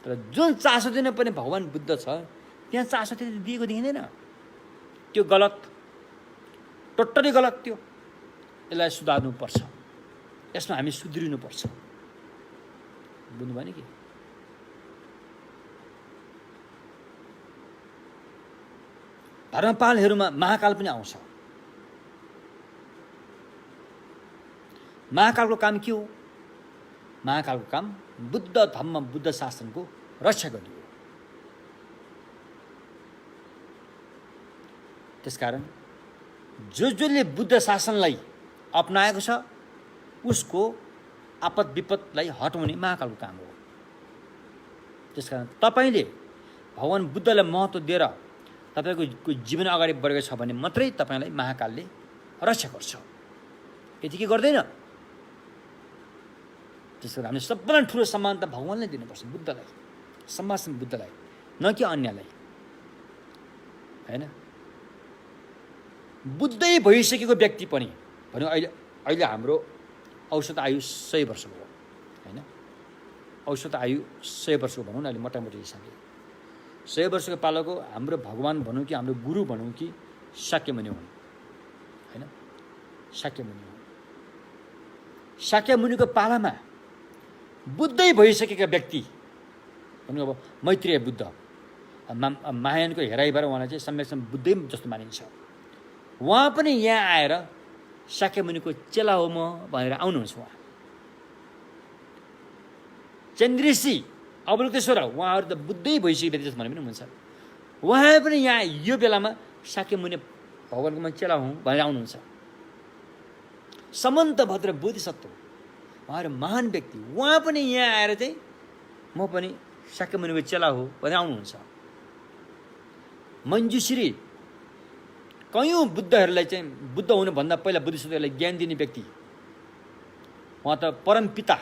तर जुन चासो दिनु पर्ने भगवान बुद्ध छ त्यहाँ चासो त्यति दिएको देखिँदैन। त्यो गलत। टोटली गलत थियो। यसलाई सुधार्नुपर्छ, यसमा हामी सुध्रिनुपर्छ। बुझ्नुभयो नि कि? धर्मपालहरूमा महाकाल पनि आउँछ। महाकालको काम के हो? महाकालको काम बुद्ध धम्म बुद्ध शासनको रक्षा गर्ने हो। त्यसकारण जसले बुद्ध शासनलाई अपनाएको छ उसको आपद विपदलाई हटाउने महाकालको काम हो। त्यसकारण तपाईले भगवान बुद्धलाई महत्त्व दिएर तपाईको जीवन अगाडि बढेको छ भने मात्रै तपाईलाई महाकालले रक्षा गर्छ, यतिकै गर्दैन। त्यसकारण हामीले सबैभन्दा ठुलो सम्मान त भगवानलाई दिनुपर्छ, बुद्धलाई, समाजमा बुद्धलाई, न कि अन्यलाई, हैन? बुद्धै भइसकेको व्यक्ति पनि भन्यो अहिले हाम्रो औसत आयु 100 वर्षको हो, हैन? औसत आयु 100 वर्षको भनौँ न, अहिले मोटामोटी हिसाबले 100 वर्षको पालाको हाम्रो भगवान भनौँ कि हाम्रो गुरु भनौँ कि शाक्यमुनि हुन्, हैन? शाक्यमुनि हुन्। शाक्यमुनिको पालामा बुद्धै भइसकेका व्यक्ति भन्नु अब मैत्रेय बुद्ध, महायानको हेराइबाट उहाँलाई चाहिँ सम्यकसम्म बुद्धै जस्तो मानिन्छ। उहाँ पनि यहाँ आएर शाक्यमुनिको चेला हो म भनेर आउनुहुन्छ। उहाँ चन्द्रऋषि, अवलोकेश्वर, उहाँहरू त बुद्धै भइसकेको व्यक्ति जस्तो भने पनि हुन्छ। उहाँ पनि यहाँ यो बेलामा शाक्यमुनि भगवानको म चेला हुँ भनेर आउनुहुन्छ। समन्तभद्र बोधिसत्व, उहाँहरू महान व्यक्ति, उहाँ पनि यहाँ आएर चाहिँ म पनि शाक्यमुनिको चेला हो भनेर आउनुहुन्छ। मञ्जुश्री, कयौँ बुद्धहरूलाई चाहिँ बुद्ध हुनुभन्दा पहिला बुद्धिस्टहरूलाई ज्ञान दिने व्यक्ति, उहाँ त परमपिता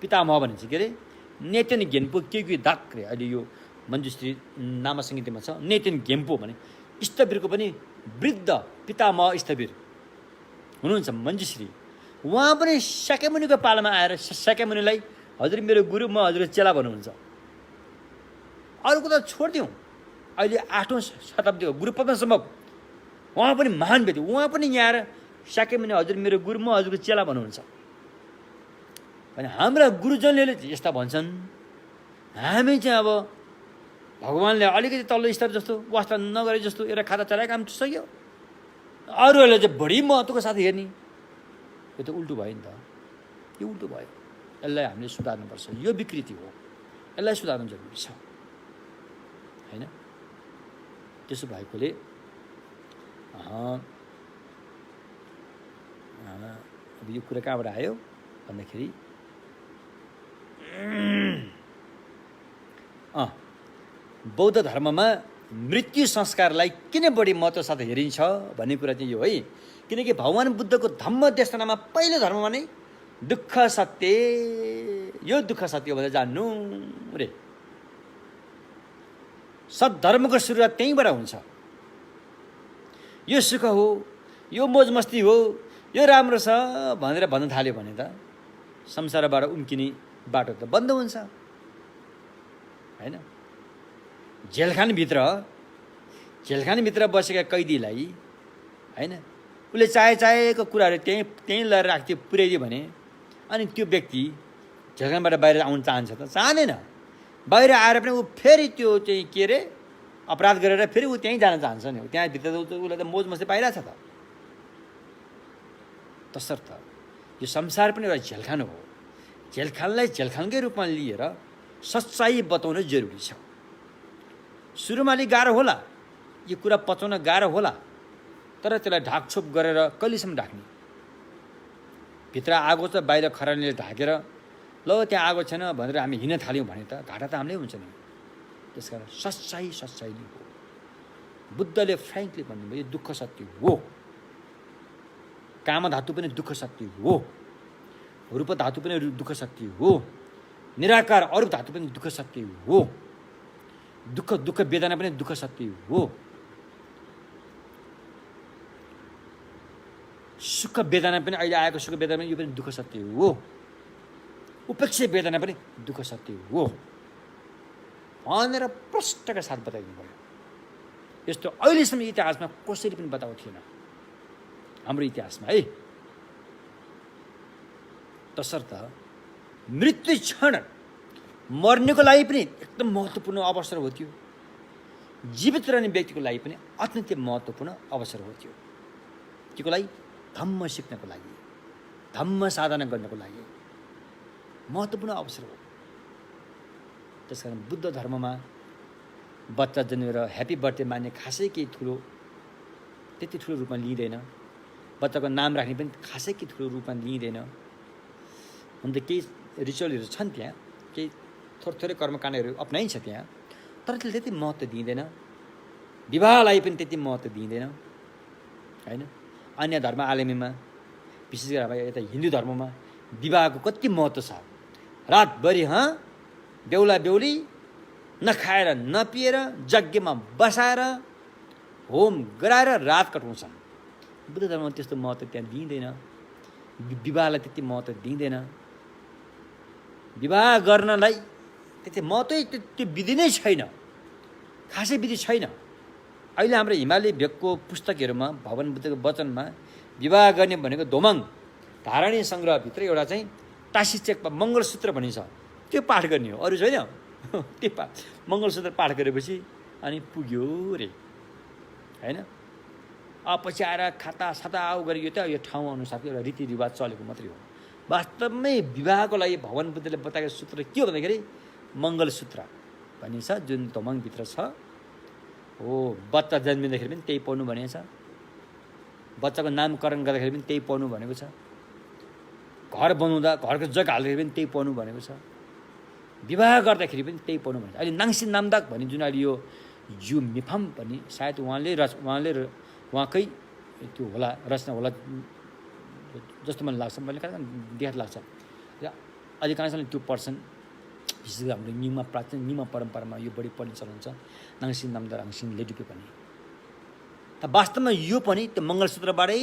पितामह भनिन्छ। के अरे नेतेन घेम्पो के दाक रे, अहिले यो मञ्जुश्री नाम सङ्गीतमा छ। नेतेन घेम्पो भने स्थवीरको पनि वृद्ध पितामह स्थवीर हुनुहुन्छ मञ्जुश्री। उहाँ पनि शाक्यमुनिको पालामा आएर शाक्यमुनिलाई हजुर मेरो गुरु, म हजुरको चेला भन्नुहुन्छ। अरूको त छोडिदिउँ, अहिले 8औं शताब्दीको गुरुपद्मसम्म उहाँ पनि महान व्यक्ति, उहाँ पनि यहाँ आएर शाक्यमुनि हजुर मेरो गुरु, म हजुरको चेला भन्नुहुन्छ। अनि हाम्रा गुरुजनले यस्ता भन्छन्, हामी चाहिँ अब भगवानले अलिकति तल्लो स्तर जस्तो वास्ता नगरे जस्तो एउटा खाता चलाएको काम सक्यो, अरूहरूले चाहिँ बढी महत्त्वको साथ हेर्ने, यो त उल्टो भयो नि त। यो उल्टो भयो, यसलाई हामीले सुधार्नुपर्छ। यो विकृति हो, यसलाई सुधार्नु जरुरी छ, हैन? त्यसो भएकोले अब यो कुरा कहाँबाट आयो भन्दाखेरि बौद्ध धर्ममा मृत्यु संस्कारलाई किन बढी महत्त्व साथ हेरिन्छ भन्ने कुरा चाहिँ यो है। किनकि भगवान बुद्धको धम्म देशनामा पहिलो धर्ममा नै दुःख सत्य, यो दुःख सत्य भनेर जान्नु रे। सद्धर्मको सुरुवात त्यहीँबाट हुन्छ। यो सुख हो, यो मोज मस्ती हो, यो राम्रो छ भनेर भन्न थाल्यो भने त संसारबाट उम्किने बाटो त बन्द हुन्छ, हैन? जेलखानभित्र बसेका कैदीलाई, हैन, उसले चाहेको कुराहरू त्यहीँ लगेर राख्थ्यो, पुर्याइदियो भने अनि त्यो व्यक्ति जेलखानबाट बाहिर आउन चाहन्छ त? चाहँदैन। बाहिर आएर पनि ऊ फेरि त्यो चाहिँ के अरे अपराध गरेर फेरि ऊ त्यहीँ जान चाहन्छ नि। त्यहाँभित्र त उसलाई त मोज मस्ती पाइरहेछ त। तसर्थ यो संसार पनि एउटा जेलखान हो। जेलखानलाई जेलखानकै रूपमा लिएर सच्चाइ बताउन जरुरी छ। सुरुमा अलिक गाह्रो होला, यो कुरा पचाउन गाह्रो होला, तर त्यसलाई ढाकछोप गरेर कहिलेसम्म ढाक्ने? भित्र आगो छ, बाहिर खरानीले ढाकेर ल त्यहाँ आगो छैन भनेर हामी हिँड्न थाल्यौँ भने त घाटा त हामीलाई हुन्छ नि। त्यसकारण सच्चाइ नै हो। बुद्धले फ्रेङ्कली भन्नुभयो, यो दुःख सत्य हो। काम धातु पनि दुःख सत्य हो, रूप धातु पनि दुःख सत्य हो, निराकार अरूप धातु पनि दुःख सत्य हो, दुःख वेदना पनि दुःख सत्य हो, सुख वेदना पनि अहिले आएको सुख वेदना पनि यो पनि दुःख सत्य हो, उपेक्षा वेदना पनि दुःख सत्य हो भनेर प्रष्टका साथ बताइदिनु भयो। यस्तो अहिलेसम्म इतिहासमा कसैले पनि बताएको थिएन हाम्रो इतिहासमा है। तसर्थ मृत्यु क्षण मर्नेको लागि पनि एकदम महत्त्वपूर्ण अवसर हो त्यो, जीवित रहने व्यक्तिको लागि पनि अत्यन्तै महत्त्वपूर्ण अवसर हो त्यो। केको लागि? धम्म सिक्नको लागि, धम्म साधना गर्नको लागि महत्त्वपूर्ण अवसर हो। त्यसकारण बुद्ध धर्ममा बच्चा जन्मेर ह्याप्पी बर्थडे मान्ने खासै केही ठुलो त्यति ठुलो रूपमा लिइँदैन। बच्चाको नाम राख्ने पनि खासै केही ठुलो रूपमा लिइँदैन। हुन त केही रिचुअलहरू छन् त्यहाँ, केही थोरै कर्मकाण्डहरू अपनाइन्छ त्यहाँ, तर त्यसले त्यति महत्त्व दिँदैन। विवाहलाई पनि त्यति महत्त्व दिँदैन होइन। अन्य धर्मावलम्बीमा विशेष गरेर अब यता हिन्दू धर्ममा विवाहको कति महत्त्व छ। रातभरि बेहुला बेहुली नखाएर नपिएर यज्ञमा बसाएर होम गराएर रात कटाउँछन्। बुद्ध धर्ममा त्यस्तो महत्त्व त्यहाँ दिँदैन, विवाहलाई त्यति महत्त्व दिँदैन। विवाह गर्नलाई त्यति महत्त्वै त्यो विधि नै छैन, खासै विधि छैन। अहिले हाम्रो हिमालय भेगको पुस्तकहरूमा भगवान बुद्धको वचनमा विवाह गर्ने भनेको दोमङ धारणी सङ्ग्रहभित्र एउटा चाहिँ टासीचेकमा मङ्गलसूत्र भनिन्छ, त्यो पाठ गर्ने हो, अरू छैन। त्यो मङ्गलसूत्र पाठ गरेपछि अनि पुग्यो रे होइन। पछि आएर खाता साता आउ गरी यो ठाउँ अनुसारको एउटा रीतिरिवाज चलेको मात्रै हो। वास्तवमै विवाहको लागि भगवान बुद्धले बताएको सूत्र के हो भन्दाखेरि मङ्गलसूत्र भनिन्छ, जुन दोमङभित्र छ हो। बच्चा जन्मिँदाखेरि पनि त्यही पढ्नु भनेको छ, बच्चाको नामकरण गर्दाखेरि पनि त्यही पढ्नु भनेको छ, घर बनाउँदा घरको जग्गा हाल्दाखेरि पनि त्यही पढ्नु भनेको छ, विवाह गर्दाखेरि पनि त्यही पढ्नु भनेको छ। अहिले नाङ्सी नामदाक भन्ने जुन अहिले यो मिफाम भन्ने सायद उहाँकै त्यो होला रचना होला जस्तो मलाई लाग्छ, मैले कहाँ देखात लाग्छ। अधिकांशले त्यो पढ्छन्। विशेष गरी हाम्रो निमा प्राचीन निमा परम्परामा यो बढी पढ्ने चलन छ, नाङ्सिन नामदार आङसिन लेडुपे पनि। त वास्तवमा यो पनि त्यो मङ्गलसूत्रबाटै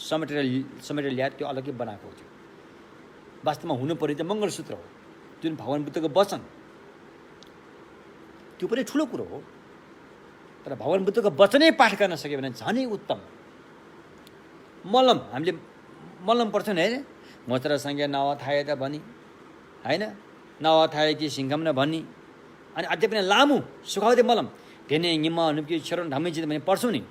समेटेर ल्याएर त्यो अलग्गै बनाएको हो। त्यो वास्तवमा हुनुपर्ने त्यो मङ्गलसूत्र हो, जुन भगवान बुद्धको वचन, त्यो पनि ठुलो कुरो हो। तर भगवान बुद्धको वचनै पाठ गर्न सक्यो भने झनै उत्तम। मलम हामीले मलम पढ्छौँ नि होइन, मोचरा संज्ञा नवथाय त भनी होइन, नवथाय कि सिङ्घम न भनी, अनि अझै पनि लामो सुखाउँदै मलम धेने निम अनुपी क्षरण धामिचित भने पढ्छौँ नि।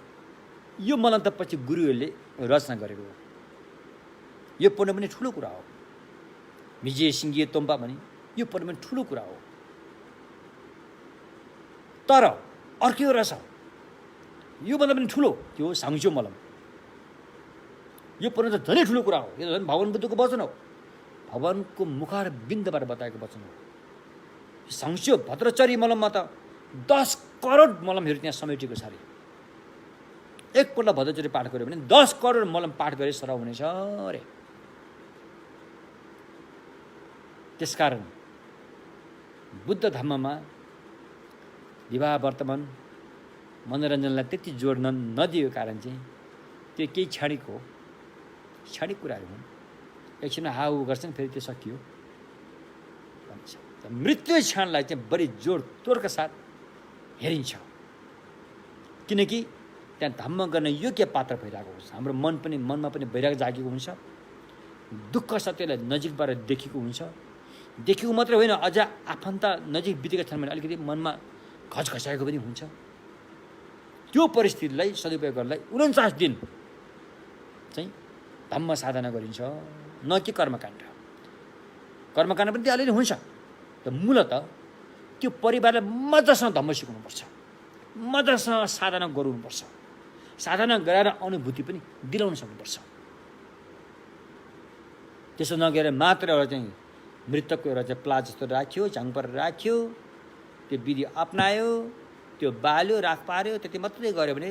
यो मलम त पछि गुरुहरूले रचना गरेको हो। यो पढ्नु पनि ठुलो कुरा हो। विजय सिङ्गिए तोम्पा भने यो पढ्नु पनि ठुलो कुरा हो। तर अर्को रहेछ, यो भन्दा पनि ठुलो, त्यो साङ्चो मलम। यो पढ्नु त झनै ठुलो कुरा हो। यो झन् भगवान बुद्धको वचन हो, भगवानको मुखार बिन्दबाट बताएको वचन हो। साङ्चो भद्रचरी मलममा त 10 करोड मलमहरू त्यहाँ समेटिएको छ अरे। एकपल्ट भद्रचरी पाठ गऱ्यो भने 10 करोड मलम पाठ गरे सर हुनेछ अरे। त्यसकारण बुद्ध धर्ममा विवाह वर्तमान मनोरञ्जनलाई त्यति जोड नदिएको कारण चाहिँ त्यो केही क्षणिक हो, क्षणिक कुराहरू हुन्। एकछिन हाउ गर्छन्, फेरि त्यो सकियो भन्छ। मृत्यु क्षणलाई चाहिँ बढी जोड तोडका साथ हेरिन्छ, किनकि त्यहाँ धम्म गर्न योग्य पात्र भइरहेको हुन्छ। हाम्रो मनमा पनि वैराग जागेको हुन्छ, दुःख सत्यलाई नजिकबाट देखेको हुन्छ। देखेको मात्रै होइन, अझ आफन्त नजिक बितेका छन् भने अलिकति मनमा घचघचाएको पनि हुन्छ। त्यो परिस्थितिलाई सदुपयोग गर्नलाई 49 दिन चाहिँ धम्म साधना गरिन्छ, न कि कर्मकाण्ड। कर्मकाण्ड पनि त्यो अलिअलि हुन्छ। त मूलत त्यो परिवारलाई मजासँग धम्म सिकाउनुपर्छ, मजासँग साधना गराउनुपर्छ, साधना गराएर अनुभूति पनि दिलाउन सक्नुपर्छ। त्यसो नगरेर मात्र एउटा चाहिँ मृतकको एउटा चाहिँ प्ला जस्तो राख्यो, झाङपर राख्यो, त्यो विधि अपनायो, त्यो बाल्यो, राख पार्यो, त्यति मात्रै गऱ्यो भने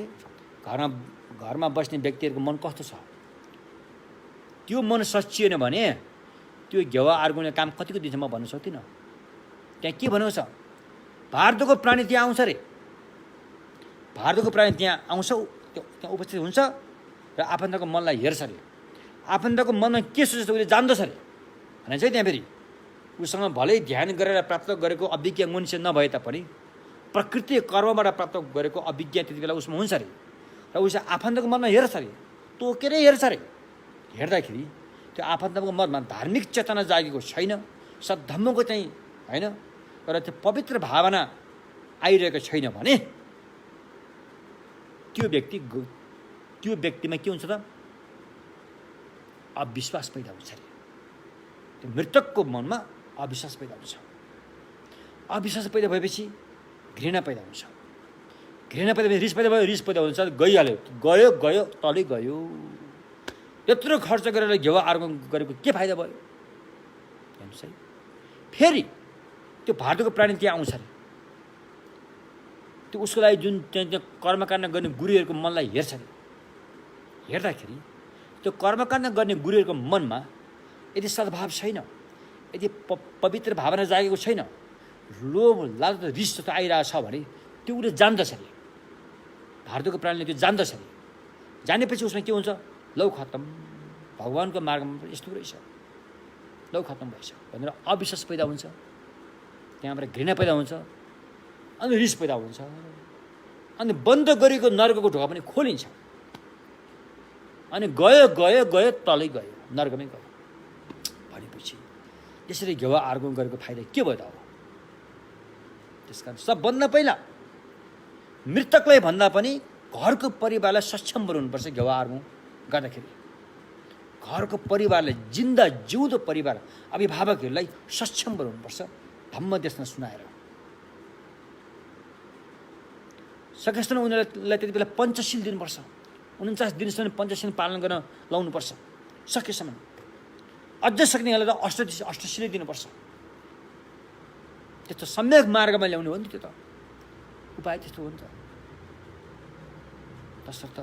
घरमा बस्ने व्यक्तिहरूको मन कस्तो छ? त्यो मन सच्चिएन भने त्यो घेवा आर्गुने काम कतिको दिन्छ म भन्न सक्दिनँ। त्यहाँ के भनेको छ? भारतको प्राणी त्यहाँ आउँछ अरे, भारतको प्राणी त्यहाँ आउँछ, त्यहाँ उपस्थित हुन्छ र आफन्तको मनलाई हेर्छ अरे। आफन्तको मनमा के सोच्छ उसले जान्दछ अरे भने चाहिँ त्यहाँ फेरि उसँग भलै ध्यान गरेर प्राप्त गरेको अभिज्ञ मनुष्य नभए तापनि प्रकृति कर्मबाट प्राप्त गरेको अभिज्ञा त्यति बेला उसमा हुन्छ अरे र उसले आफन्तको मनमा हेर्छ अरे तोकेर हेर्छ अरे हेर्दाखेरि त्यो आफन्तको मनमा धार्मिक चेतना जागेको छैन सद्धम्मको चाहिँ होइन र त्यो पवित्र भावना आइरहेको छैन भने त्यो व्यक्तिमा के हुन्छ त अविश्वास पैदा हुन्छ अरे त्यो मृतकको मनमा अविश्वास पैदा हुन्छ अविश्वास पैदा भएपछि घृणा पैदा हुन्छ घृणा पैदा भएपछि रिस पैदा हुन्छ गइहाल्यो गयो तलै गयो यत्रो खर्च गरेर घेवा अर्पण गरेको के फाइदा भयो हेर्नुहोस् है फेरि त्यो भारतको प्राणी त्यहाँ आउँछ अरे त्यो उसको लागि जुन त्यहाँ कर्मकाण्ड गर्ने गुरुहरूको मनलाई हेर्छ अरे हेर्दाखेरि त्यो कर्मकाण्ड गर्ने गुरुहरूको मनमा यदि सद्भाव छैन यदि पवित्र भावना जागेको छैन लोभ लालच रिस जस्तो आइरहेछ भने त्यो उसले जान्दछ अरे भारतको प्राणीले त्यो जान्दछ अरे जानेपछि उसमा के हुन्छ लौ खत्तम भगवानको मार्गमा यस्तो रहेछ लौ खत्तम भएछ भनेर अविश्वास पैदा हुन्छ त्यहाँबाट घृणा पैदा हुन्छ अनि रिस पैदा हुन्छ अनि बन्द गरेको नर्कको ढोका पनि खोलिन्छ अनि गयो तलै गयो नर्कमै गयो भनेपछि यसरी घेवा अर्पण गरेको फाइदा के भयो त अब त्यसकारण सबभन्दा पहिला मृतकलाई भन्दा पनि घरको परिवारलाई सक्षम बनाउनुपर्छ घेवा अर्पण गर्दाखेरि घरको परिवारलाई जिन्दा जिउँदो परिवार अभिभावकहरूलाई सक्षम बनाउनुपर्छ धम्म देशमा सुनाएर सकेसम्म उनीहरूलाई त्यति बेला पञ्चशील दिनुपर्छ 49 दिनसम्म पञ्चशील पालन गर्न लाउनुपर्छ सकेसम्म अझ सक्नेहरूलाई त अष्टशीलै दिनुपर्छ त्यस्तो सम्यक मार्गमा ल्याउने हो नि त्यो त उपाय त्यस्तो हो नि त तसर्थ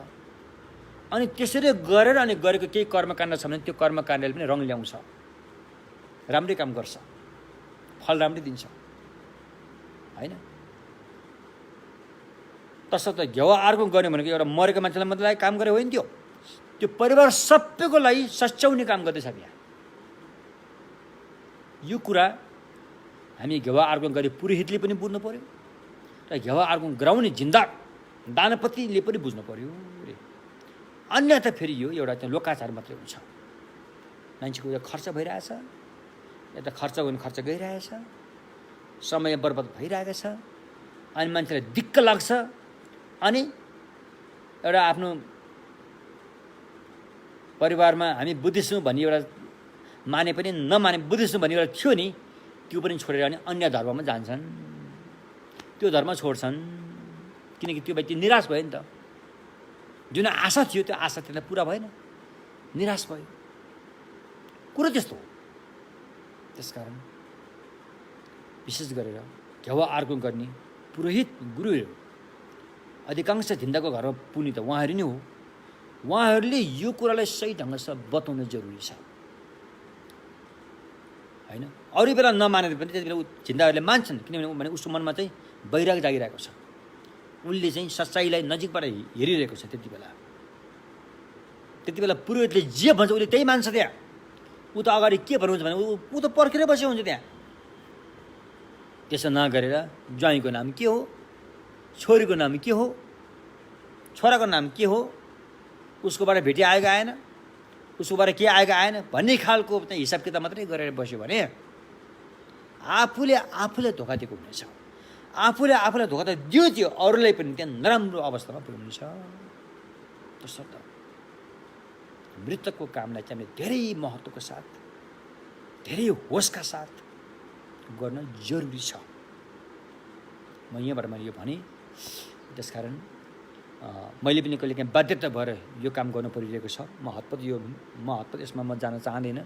अनि त्यसरी गरेर अनि गरेको केही कर्मकाण्ड छ भने त्यो कर्मकाण्डले पनि रङ ल्याउँछ राम्रै काम गर्छ फल राम्रै दिन्छ होइन तसर्थ घेवा अर्पण गर्ने भनेको एउटा मरेको मान्छेलाई मात्रै काम गरे होइन त्यो परिवार सबैको लागि सच्याउने काम गर्दैछ यहाँ यो कुरा हामी घेवा अर्पण गरे पुरोहितले पनि बुझ्नु पर्यो र घेवा अर्पण गराउने जिन्दा दानपतिले पनि बुझ्नु पर्यो रे अन्यथा फेरि यो एउटा चाहिँ लोकाचार मात्रै हुन्छ मान्छेको यो खर्च भइरहेछ यता खर्च गर्ने खर्च गइरहेछ समय बर्बाद भइरहेको छ अनि मान्छेलाई दिक्क लाग्छ अनि एउटा आफ्नो परिवारमा हामी बुद्धिस्ट भन्ने एउटा माने पनि नमाने बुद्धिस्ट भन्ने एउटा थियो नि त्यो पनि छोडेर अनि अन्य धर्ममा जान्छन् त्यो धर्म छोड्छन् किनकि त्यो व्यक्ति निराश भयो नि त जुन आशा थियो त्यो आशा त्यसलाई पुरा भएन निराश भयो कुरो त्यस्तो हो त्यसकारण विशेष गरेर घेवा अर्पण गर्ने पुरोहित गुरुहरू अधिकांश झिन्दाको घरमा पुग्ने त उहाँहरू नै हो उहाँहरूले यो कुरालाई सही ढङ्गसँग बताउन जरुरी छ होइन अरू बेला नमानेर पनि त्यति बेला झिन्दाहरूले मान्छन् किनभने उसको मनमा चाहिँ वैराग जागिरहेको छ उनले चाहिँ सच्चाइलाई नजिकबाट हेरिरहेको छ त्यति बेला पुरोहितले जे भन्छ उसले त्यही मान्छ त्यहाँ ऊ त अगाडि के भन्नुहुन्छ भने ऊ त पर्खेरै बसेको हुन्छ त्यहाँ त्यसो नगरेर ज्वाइँको नाम के हो छोरीको नाम के हो छोराको नाम के हो उसकोबाट भेटी आएको आएन उसकोबाट के आएको आएन भन्ने खालको चाहिँ हिसाब किताब मात्रै गरेर बस्यो भने आफूले धोका दिएको हुनेछ आफूले धोका त दियो अरूलाई पनि त्यहाँ नराम्रो अवस्थामा पुर्याउनेछ तसर्थ मृतकको कामलाई चाहिँ हामीले धेरै महत्त्वको साथ धेरै होसका साथ गर्न जरुरी छ म यहाँबाट मैले यो भने त्यसकारण मैले पनि कहिलेकाहीँ बाध्यता भएर यो काम गर्नु परिरहेको छ म हतपत यसमा म जान चाहँदैन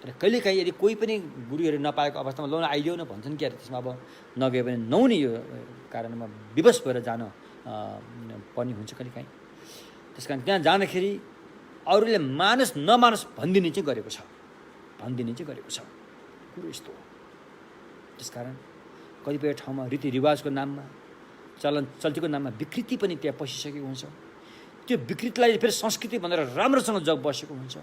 तर कहिलेकाहीँ यदि कोही पनि गुरुहरू नपाएको अवस्थामा लोन आइदेऊ न भन्छन् कि त्यसमा अब नगए भने नहुने यो कारणमा विवश भएर जान पर्ने हुन्छ कहिलेकाहीँ त्यस कारण त्यहाँ जाँदाखेरि अरूले मानस नमानस भनिदिने चाहिँ गरेको छ कुरो यस्तो हो त्यसकारण कतिपय ठाउँमा रीतिरिवाजको नाममा चल्तीको नाममा विकृति पनि त्यहाँ पसिसकेको हुन्छ त्यो विकृतिलाई फेरि संस्कृति भनेर राम्रोसँग जग बसेको हुन्छ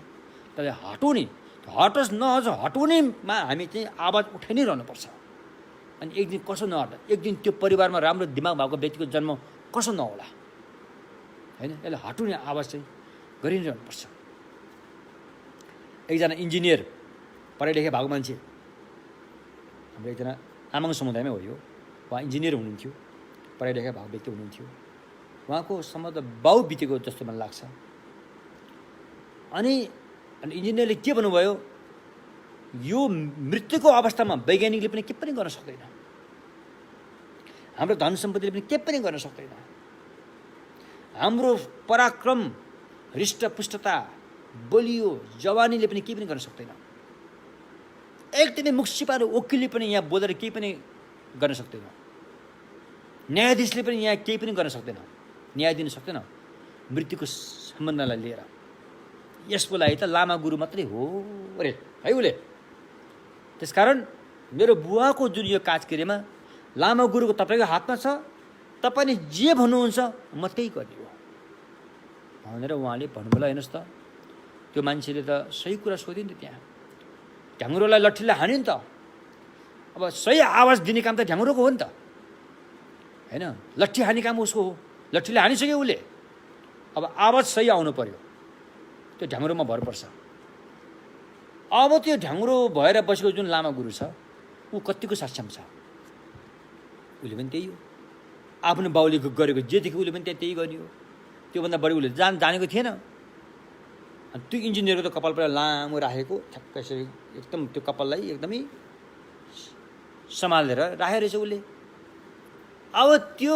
त्यसलाई हटाउनेमा हामी चाहिँ आवाज उठाइ नै रहनुपर्छ अनि एक दिन कसो नहोला, एक दिन त्यो परिवारमा राम्रो दिमाग भएको व्यक्तिको जन्म कसो नहोला हैन। यसले हटाउने आवाज चाहिँ गरिरहनुपर्छ। एकजना इन्जिनियर पढाइ लेखे भएको मान्छे हाम्रो एकजना तामाङ समुदायमै हो, यो उहाँ इन्जिनियर हुनुहुन्थ्यो, पढाइ लेखे भएको व्यक्ति हुनुहुन्थ्यो। उहाँको सम्बन्ध बाउ बितेको जस्तो मलाई लाग्छ। अनि इन्जिनियरले के भन्नुभयो, यो मृत्युको अवस्थामा वैज्ञानिकले पनि के पनि गर्न सक्दैन, हाम्रो धन सम्पत्तिले पनि के पनि गर्न सक्दैन, हाम्रो पराक्रम हृष्टपुष्टता बलियो जवानीले पनि केही पनि गर्न सक्दैन, एकदमै मुक्सिपालो वकिलले पनि यहाँ बोलेर केही पनि गर्न सक्दैन, न्यायाधीशले पनि यहाँ केही पनि गर्न सक्दैन, न्याय दिन सक्दैन मृत्युको सम्बन्धलाई लिएर। यसको लागि त लामा गुरु मात्रै हो अरे है उसले। त्यसकारण मेरो बुवाको जुन यो काजकिरीमा लामा गुरुको तपाईँको हातमा छ, तपाईँले जे भन्नुहुन्छ म त्यही गर्ने हो भनेर उहाँले भन्नुभयो। हेर्नुहोस् त, त्यो मान्छेले त सही कुरा सोध्यो नि त, त्यहाँ ढ्याङ्ग्रोलाई लट्ठीले हान्यो नि त। अब सही आवाज दिने काम त ढ्याङ्ग्रोको हो नि त हैन, लट्ठी हान्ने काम उसको हो, लट्ठीले हानिसक्यो उसले। अब आवाज सही आउनु पर्यो, त्यो ढ्याङ्ग्रोमा भर पर्छ। अब त्यो ढ्याङ्ग्रो भएर बसेको जुन लामा गुरु छ ऊ कतिको सक्षम छ, उसले पनि त्यही हो। आफ्नो बाउले गरेको जे देख्यो उसले पनि त्यही गर्ने हो, त्योभन्दा बढी उसले जानेको थिएन। अनि त्यो इन्जिनियरको त कपाल पुरा लामो राखेको, ठ्याक्कै एकदम त्यो कपाललाई एकदमै सम्हालेर राखेको रहेछ उसले। अब त्यो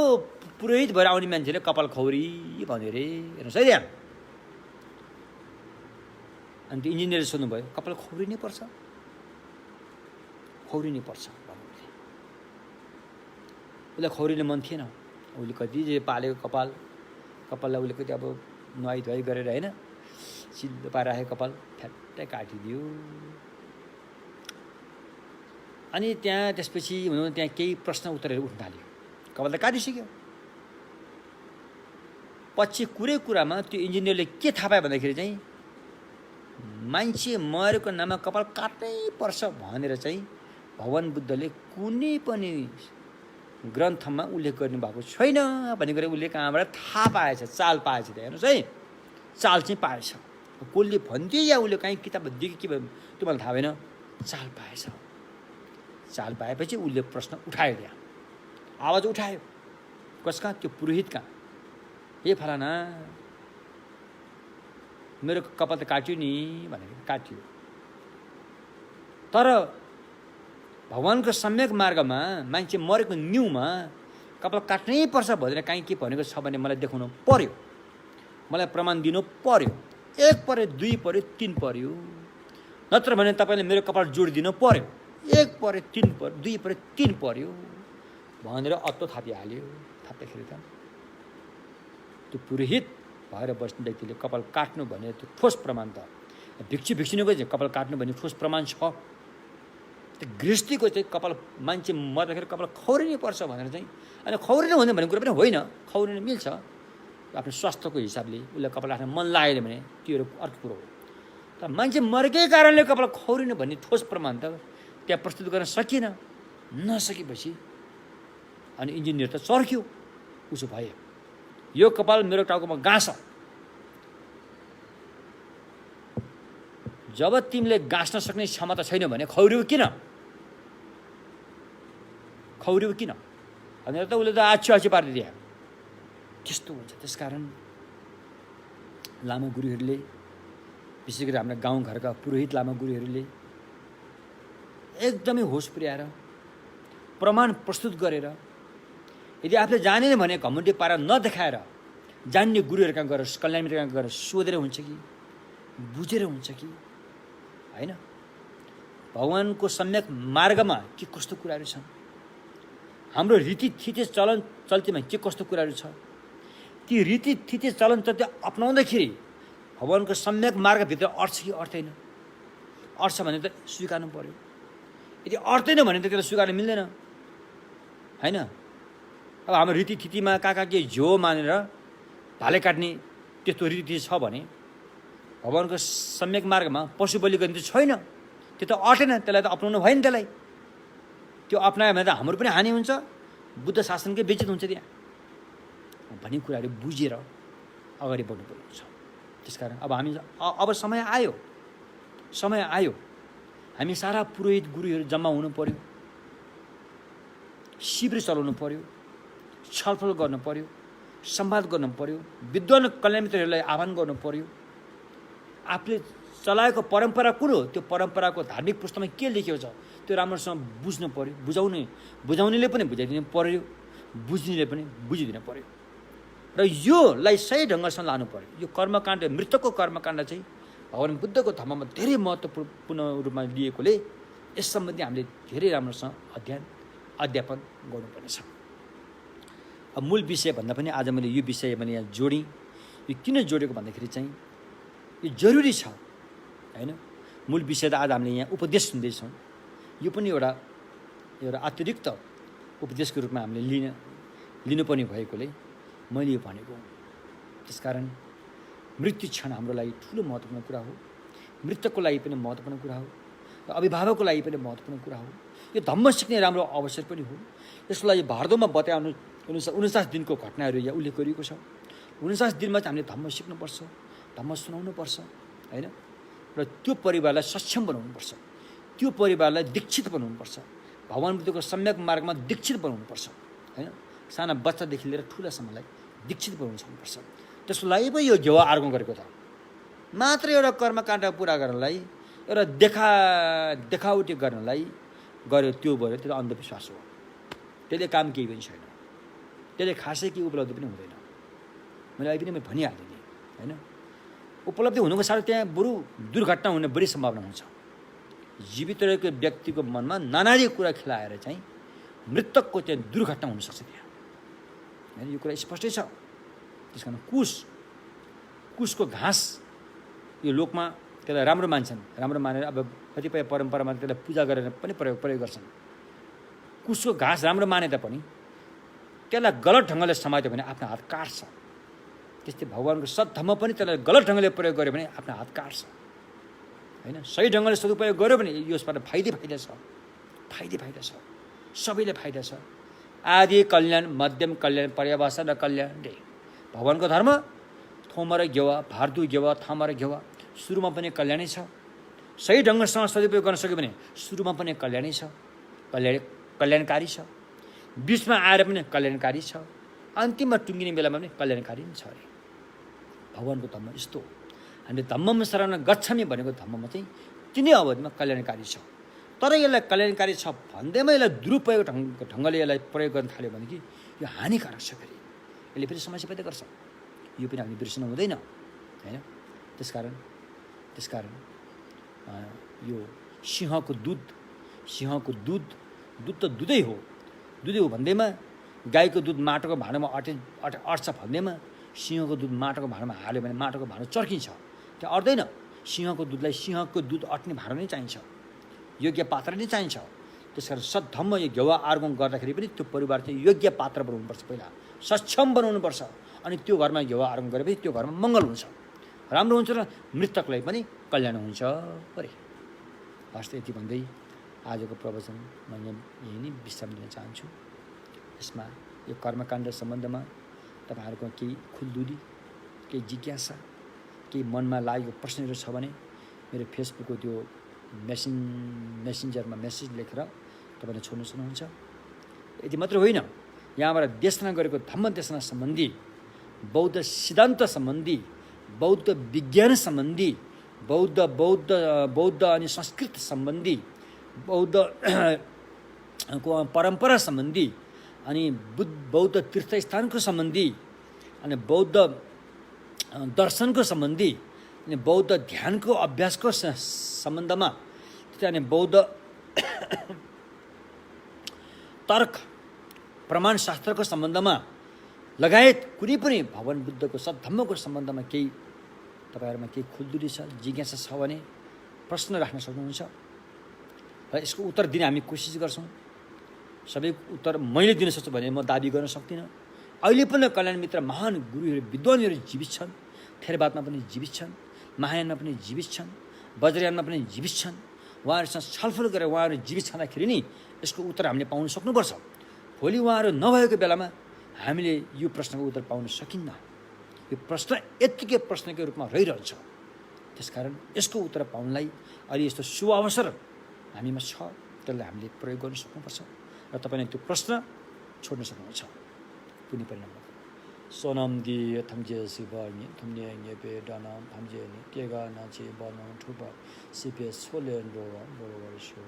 पुरोहित भएर आउने मान्छेले कपाल खौरी भन्यो अरे, हेर्नुहोस् है त्यहाँ। अनि त्यो इन्जिनियरले सोध्नुभयो, कपाल खौरिनै पर्छ, खौरिनै पर्छ भन्नु। उसलाई खौरिने मन थिएन, उसले कति जे पालेको कपाललाई उसले कति अब नुहाई धुवाई गरेर होइन सिद्धो पाएर राखेको कपाल फ्याट्टै काटिदियो। अनि त्यहाँ त्यसपछि हुनु त्यहाँ केही प्रश्न उत्तरहरू उठ्न थाल्यो, कपाल त काटिसक्यो। पछि कुरामा त्यो इन्जिनियरले के थाहा पायो भन्दाखेरि चाहिँ मान्छे मरेको नाममा कपाल काट्नै पर्छ भनेर चाहिँ भगवान बुद्धले कुनै पनि ग्रन्थमा उल्लेख गर्नुभएको छैन भन्ने कुरा उसले कहाँबाट थाहा पाएछ, चाल पाएछ। त्यहाँ हेर्नुहोस् है, चाल चाहिँ पाएछ। कसले भन्थ्यो या उसले काहीँ किताब दियो कि त्यो मलाई थाहा भएन, चाल पाएछ। चाल पाएपछि उसले प्रश्न उठायो, त्यहाँ आवाज उठायो। कसका? त्यो पुरोहितका। ए फलाना, मेरो कपाल त काट्यो नि भनेर काट्यो, तर भगवानको सम्यक मार्गमा मान्छे मरेको न्युमा कपाल काट्नै पर्छ भनेर काहीँ के भनेको छ भने मलाई देखाउनु पर्यो, मलाई प्रमाण दिनु पर्यो। 1 पर्यो, 2 पर्यो, 3 पर्यो, नत्र भने तपाईँले मेरो कपाल जोडिदिनु पर्यो। 1 पर्यो, 3 पर्यो, 2 पर्यो, 3 पर्यो भनेर अत्तो थापिहाल्यो। थाप्दाखेरि त त्यो पुरोहित भएर बस्ने व्यक्तिले कपाल काट्नु भने त्यो ठोस प्रमाण त भिक्षुनीको चाहिँ कपाल काट्नु भन्ने ठोस प्रमाण छ। त्यो गृहस्थीको चाहिँ कपाल मान्छे मर्दाखेरि कपाल खौरिनै पर्छ भनेर चाहिँ, अनि खौरिनु हुँदैन भन्ने कुरा पनि होइन, खौरिनु मिल्छ आफ्नो स्वास्थ्यको हिसाबले। उसलाई कपाल राख्न मन लागेन भने त्यो अर्को कुरो हो। तर मान्छे मरेकै कारणले कपाल खौरिनु भन्ने ठोस प्रमाण त त्यहाँ प्रस्तुत गर्न सकिएन। नसकेपछि अनि इन्जिनियर त चर्क्यो, उसो भए यो कपाल मेरो टाउकोमा गाँस, जब तिमीले गाँस्न सक्ने क्षमता छैन भने खौरियो किन भनेर त उसले त आछु पारिदियो। त्यस्तो हुन्छ। त्यसकारण लामा गुरुहरूले, विशेष गरी हाम्रा गाउँघरका पुरोहित लामा गुरुहरूले एकदमै होस पुर्याएर प्रमाण प्रस्तुत गरेर, यदि आफूले जानेन भने घमण्डी पारा नदेखाएर जान्ने गुरुहरू कहाँ गएर, कल्याण मित्र कहाँ गएर सोधेर हुन्छ कि बुझेर हुन्छ कि होइन, भगवानको सम्यक मार्गमा के कस्तो कुराहरू छन्, हाम्रो रीतिथिति चलन चल्तीमा के कस्तो कुराहरू छ, ती रीतिथिति चलन चल्ती अपनाउँदाखेरि भगवानको सम्यक मार्गभित्र अट्छ कि अट्दैन। अट्छ भने त स्वीकार्नु पर्यो, यदि अट्दैन भने त त्यसलाई स्वीकार्नु मिल्दैन होइन। अब हाम्रो रीतिथितिमा कहाँ के झ्यो मानेर भाले काट्ने त्यस्तो रीति छ भने भगवानको सम्यक मार्गमा पशु बलि गर्ने त छैन, त्यो त अटेन, त्यसलाई त अपनाउनु भएन त्यसलाई त्यो अप्नायो भने त हाम्रो पनि हानि हुन्छ, बुद्ध शासनकै बेइज्जत हुन्छ त्यहाँ भन्ने कुराहरू बुझेर अगाडि बढ्नुपर्ने हुन्छ। त्यसकारण अब समय आयो हामी सारा पुरोहित गुरुहरू जम्मा हुनु पर्यो, शिविर चलाउनु पर्यो, छलफल गर्नु पर्यो, संवाद गर्नु पर्यो, विद्वान कल्याण मित्रहरूलाई आह्वान गर्नु पर्यो। आफूले चलाएको परम्परा कुन हो, त्यो परम्पराको धार्मिक पुस्तकमा के लेखिएको छ त्यो राम्रोसँग बुझ्नु पर्यो, बुझाउनेले पनि बुझाइदिनु पर्यो, बुझ्नेले पनि बुझिदिनु पर्यो र योलाई सही ढङ्गसँग लानु पर्यो। यो कर्मकाण्ड, मृतकको कर्मकाण्ड चाहिँ भगवान् बुद्धको धर्ममा धेरै महत्त्वपूर्ण रूपमा लिएकोले यस सम्बन्धी हामीले धेरै राम्रोसँग अध्यापन गर्नुपर्नेछ। अब मूल विषय भन्दा पनि आज मैले यो विषय मैले यहाँ जोडेँ। यो किन जोडेको भन्दाखेरि चाहिँ यो जरुरी छ होइन। मूल विषय त आज हामीले यहाँ उपदेश सुन्दैछौँ, यो पनि एउटा अतिरिक्त उपदेशको रूपमा हामीले लिनुपर्ने भएकोले मैले यो भनेको। त्यसकारण मृत्यु क्षण हाम्रो लागि ठुलो महत्त्वपूर्ण कुरा हो, मृतकको लागि पनि महत्त्वपूर्ण कुरा हो र अभिभावकको लागि पनि महत्त्वपूर्ण कुरा हो। यो धम्म सिक्ने राम्रो अवसर पनि हो। यसको लागि भारतमा बताए 49 दिनको घटनाहरू यहाँ उल्लेख गरिएको छ। 49 दिनमा चाहिँ हामीले धम्म सिक्नुपर्छ, धम्म सुनाउनुपर्छ होइन। र त्यो परिवारलाई सक्षम बनाउनुपर्छ, त्यो परिवारलाई दीक्षित बनाउनुपर्छ, भगवान् बुद्धको सम्यक मार्गमा दीक्षित बनाउनुपर्छ होइन। साना बच्चादेखि लिएर ठुलासम्मलाई दीक्षित बनाउनु सक्नुपर्छ। त्यसको लागि पो यो घेवा अर्पण गरेको छ। मात्र एउटा कर्मकाण्ड पुरा गर्नलाई, एउटा देखावटी गर्नलाई गर्यो, त्यो भयो, त्यो अन्धविश्वास हो। त्यसले काम केही पनि छैन, त्यसले खासै केही उपलब्धि पनि हुँदैन। मैले अहिले पनि भनिहालेँ नि होइन। उपलब्धि हुनुको साथै त्यहाँ बरु दुर्घटना हुने बढी सम्भावना हुन्छ। जीवित रहेको व्यक्तिको मनमा नानारी कुरा खेलाएर चाहिँ मृतकको त्यहाँ दुर्घटना हुनसक्छ त्यहाँ होइन। यो कुरा स्पष्टै छ। त्यस कारण कुशको घाँस यो लोकमा त्यसलाई राम्रो मान्छन्, राम्रो मानेर अब कतिपय परम्परामा त्यसलाई पूजा गरेर पनि प्रयोग गर्छन्। कुशको घाँस राम्रो माने तापनि त्यसलाई गलत ढङ्गले समात्यो भने आफ्नो हात काट्छ। त्यस्तै भगवान्को सद्धर्म पनि त्यसलाई गलत ढङ्गले प्रयोग गर्यो भने आफ्नो हात काट्छ होइन। सही ढङ्गले सदुपयोग गर्यो भने यसबाट फाइदा छ, सबैले फाइदा छ। आदि कल्याण, मध्यम कल्याण, पर्यावसन र कल्याण रे भगवान्को धर्म। थोमा र घेवा, भारदु घेवा, थामा र घेवा, सुरुमा पनि कल्याणै छ। सही ढङ्गसँग सदुपयोग गर्न सक्यो भने सुरुमा पनि कल्याणै छ, कल्याणकारी छ। बिचमा आएर पनि कल्याणकारी छ, अन्तिममा टुङ्गिने बेलामा पनि कल्याणकारी नै छ अरे। भगवान्को धर्म यस्तो हो। हामीले धम्ममा शरण गच्छामि भनेको धर्ममा चाहिँ तिनै अवधिमा कल्याणकारी छ। तर यसलाई कल्याणकारी छ भन्दैमा यसलाई दुरुपयोग ढङ्गले यसलाई प्रयोग गर्न थाल्यो भने कि यो हानिकारक छ, फेरि यसले फेरि समस्या पैदा गर्छ। यो पनि हामीले बिर्सनु हुँदैन होइन। त्यसकारण यो सिंहको दुध त दुधै हो भन्दैमा, गाईको दुध माटोको भाँडोमा अट्छ भन्दैमा सिंहको दुध माटोको भाँडोमा हाल्यो भने माटोको भाँडो चर्किन्छ, त्यहाँ अट्दैन। सिंहको दुध अट्ने भाँडो नै चाहिन्छ, योग्य पात्र नै चाहिन्छ। त्यसकारण सद्धम्म यो घेवा अर्पण गर्दाखेरि पनि त्यो परिवार चाहिँ योग्य पात्र बनाउनुपर्छ, पहिला सक्षम बनाउनुपर्छ। अनि त्यो घरमा घेवा अर्पण गरेपछि त्यो घरमा मङ्गल हुन्छ, राम्रो हुन्छ र मृतकलाई पनि कल्याण हुन्छ अरे। हस्, यति भन्दै आजको प्रवचन म यही नै विश्राम दिन चाहन्छु। यसमा यो कर्मकाण्ड सम्बन्धमा तपाईँहरूको केही खुलदुली, केही जिज्ञासा, केही मनमा लागेको प्रश्नहरू छ भने मेरो फेसबुकको त्यो मेसेन्जरमा मेसेज लेखेर तपाईँले छोड्नु सक्नुहुन्छ। यति मात्र होइन, यहाँबाट देशना गरेको धम्म देशना सम्बन्धी, बौद्ध सिद्धान्त सम्बन्धी, बौद्ध विज्ञान सम्बन्धी, बौद्ध अनि संस्कृत सम्बन्धी, बौद्ध को परम्परा सम्बन्धी, अनि बौद्ध तीर्थस्थानको सम्बन्धी, अनि बौद्ध दर्शनको सम्बन्धी, अनि बौद्ध ध्यानको अभ्यासको सम्बन्धमा, अनि बौद्ध तर्क प्रमाण शास्त्रको सम्बन्धमा लगायत कुनै पनि भगवान् बुद्धको सद्धम्मको सम्बन्धमा केही तपाईँहरूमा केही खुलदुली छ, जिज्ञासा छ भने प्रश्न राख्न सक्नुहुन्छ र यसको उत्तर दिने हामी कोसिस गर्छौँ। सबै उत्तर मैले दिन सक्छु भने म दाबी गर्न सक्दिनँ। अहिले पनि कल्याण मित्र महान गुरुहरू, विद्वानहरू जीवित छन्, थेरवादमा पनि जीवित छन्, महायानमा पनि जीवित छन्, वज्रयानमा पनि जीवित छन्, उहाँहरूसँग छलफल गरेर उहाँहरू जीवित छँदाखेरि नि यसको उत्तर हामीले पाउन सक्नुपर्छ। भोलि उहाँहरू नभएको बेलामा हामीले यो प्रश्नको उत्तर पाउन सकिन्न। यो प्रश्न यत्तिकै प्रश्नकै रूपमा रहिरहन्छ। त्यसकारण यसको उत्तर पाउनलाई अहिले यस्तो शुभ अवसर हामीमा छ, त्यसलाई हामीले प्रयोग गर्न सक्नुपर्छ र तपाईँले त्यो प्रश्न छोड्न सक्नुहुन्छ। कुनै परिणाम 소남디 탐제 시바니 탐제 예배 다남 탐제니 깨가 나지 바노 투바 시베 솔렌로와 로와쇼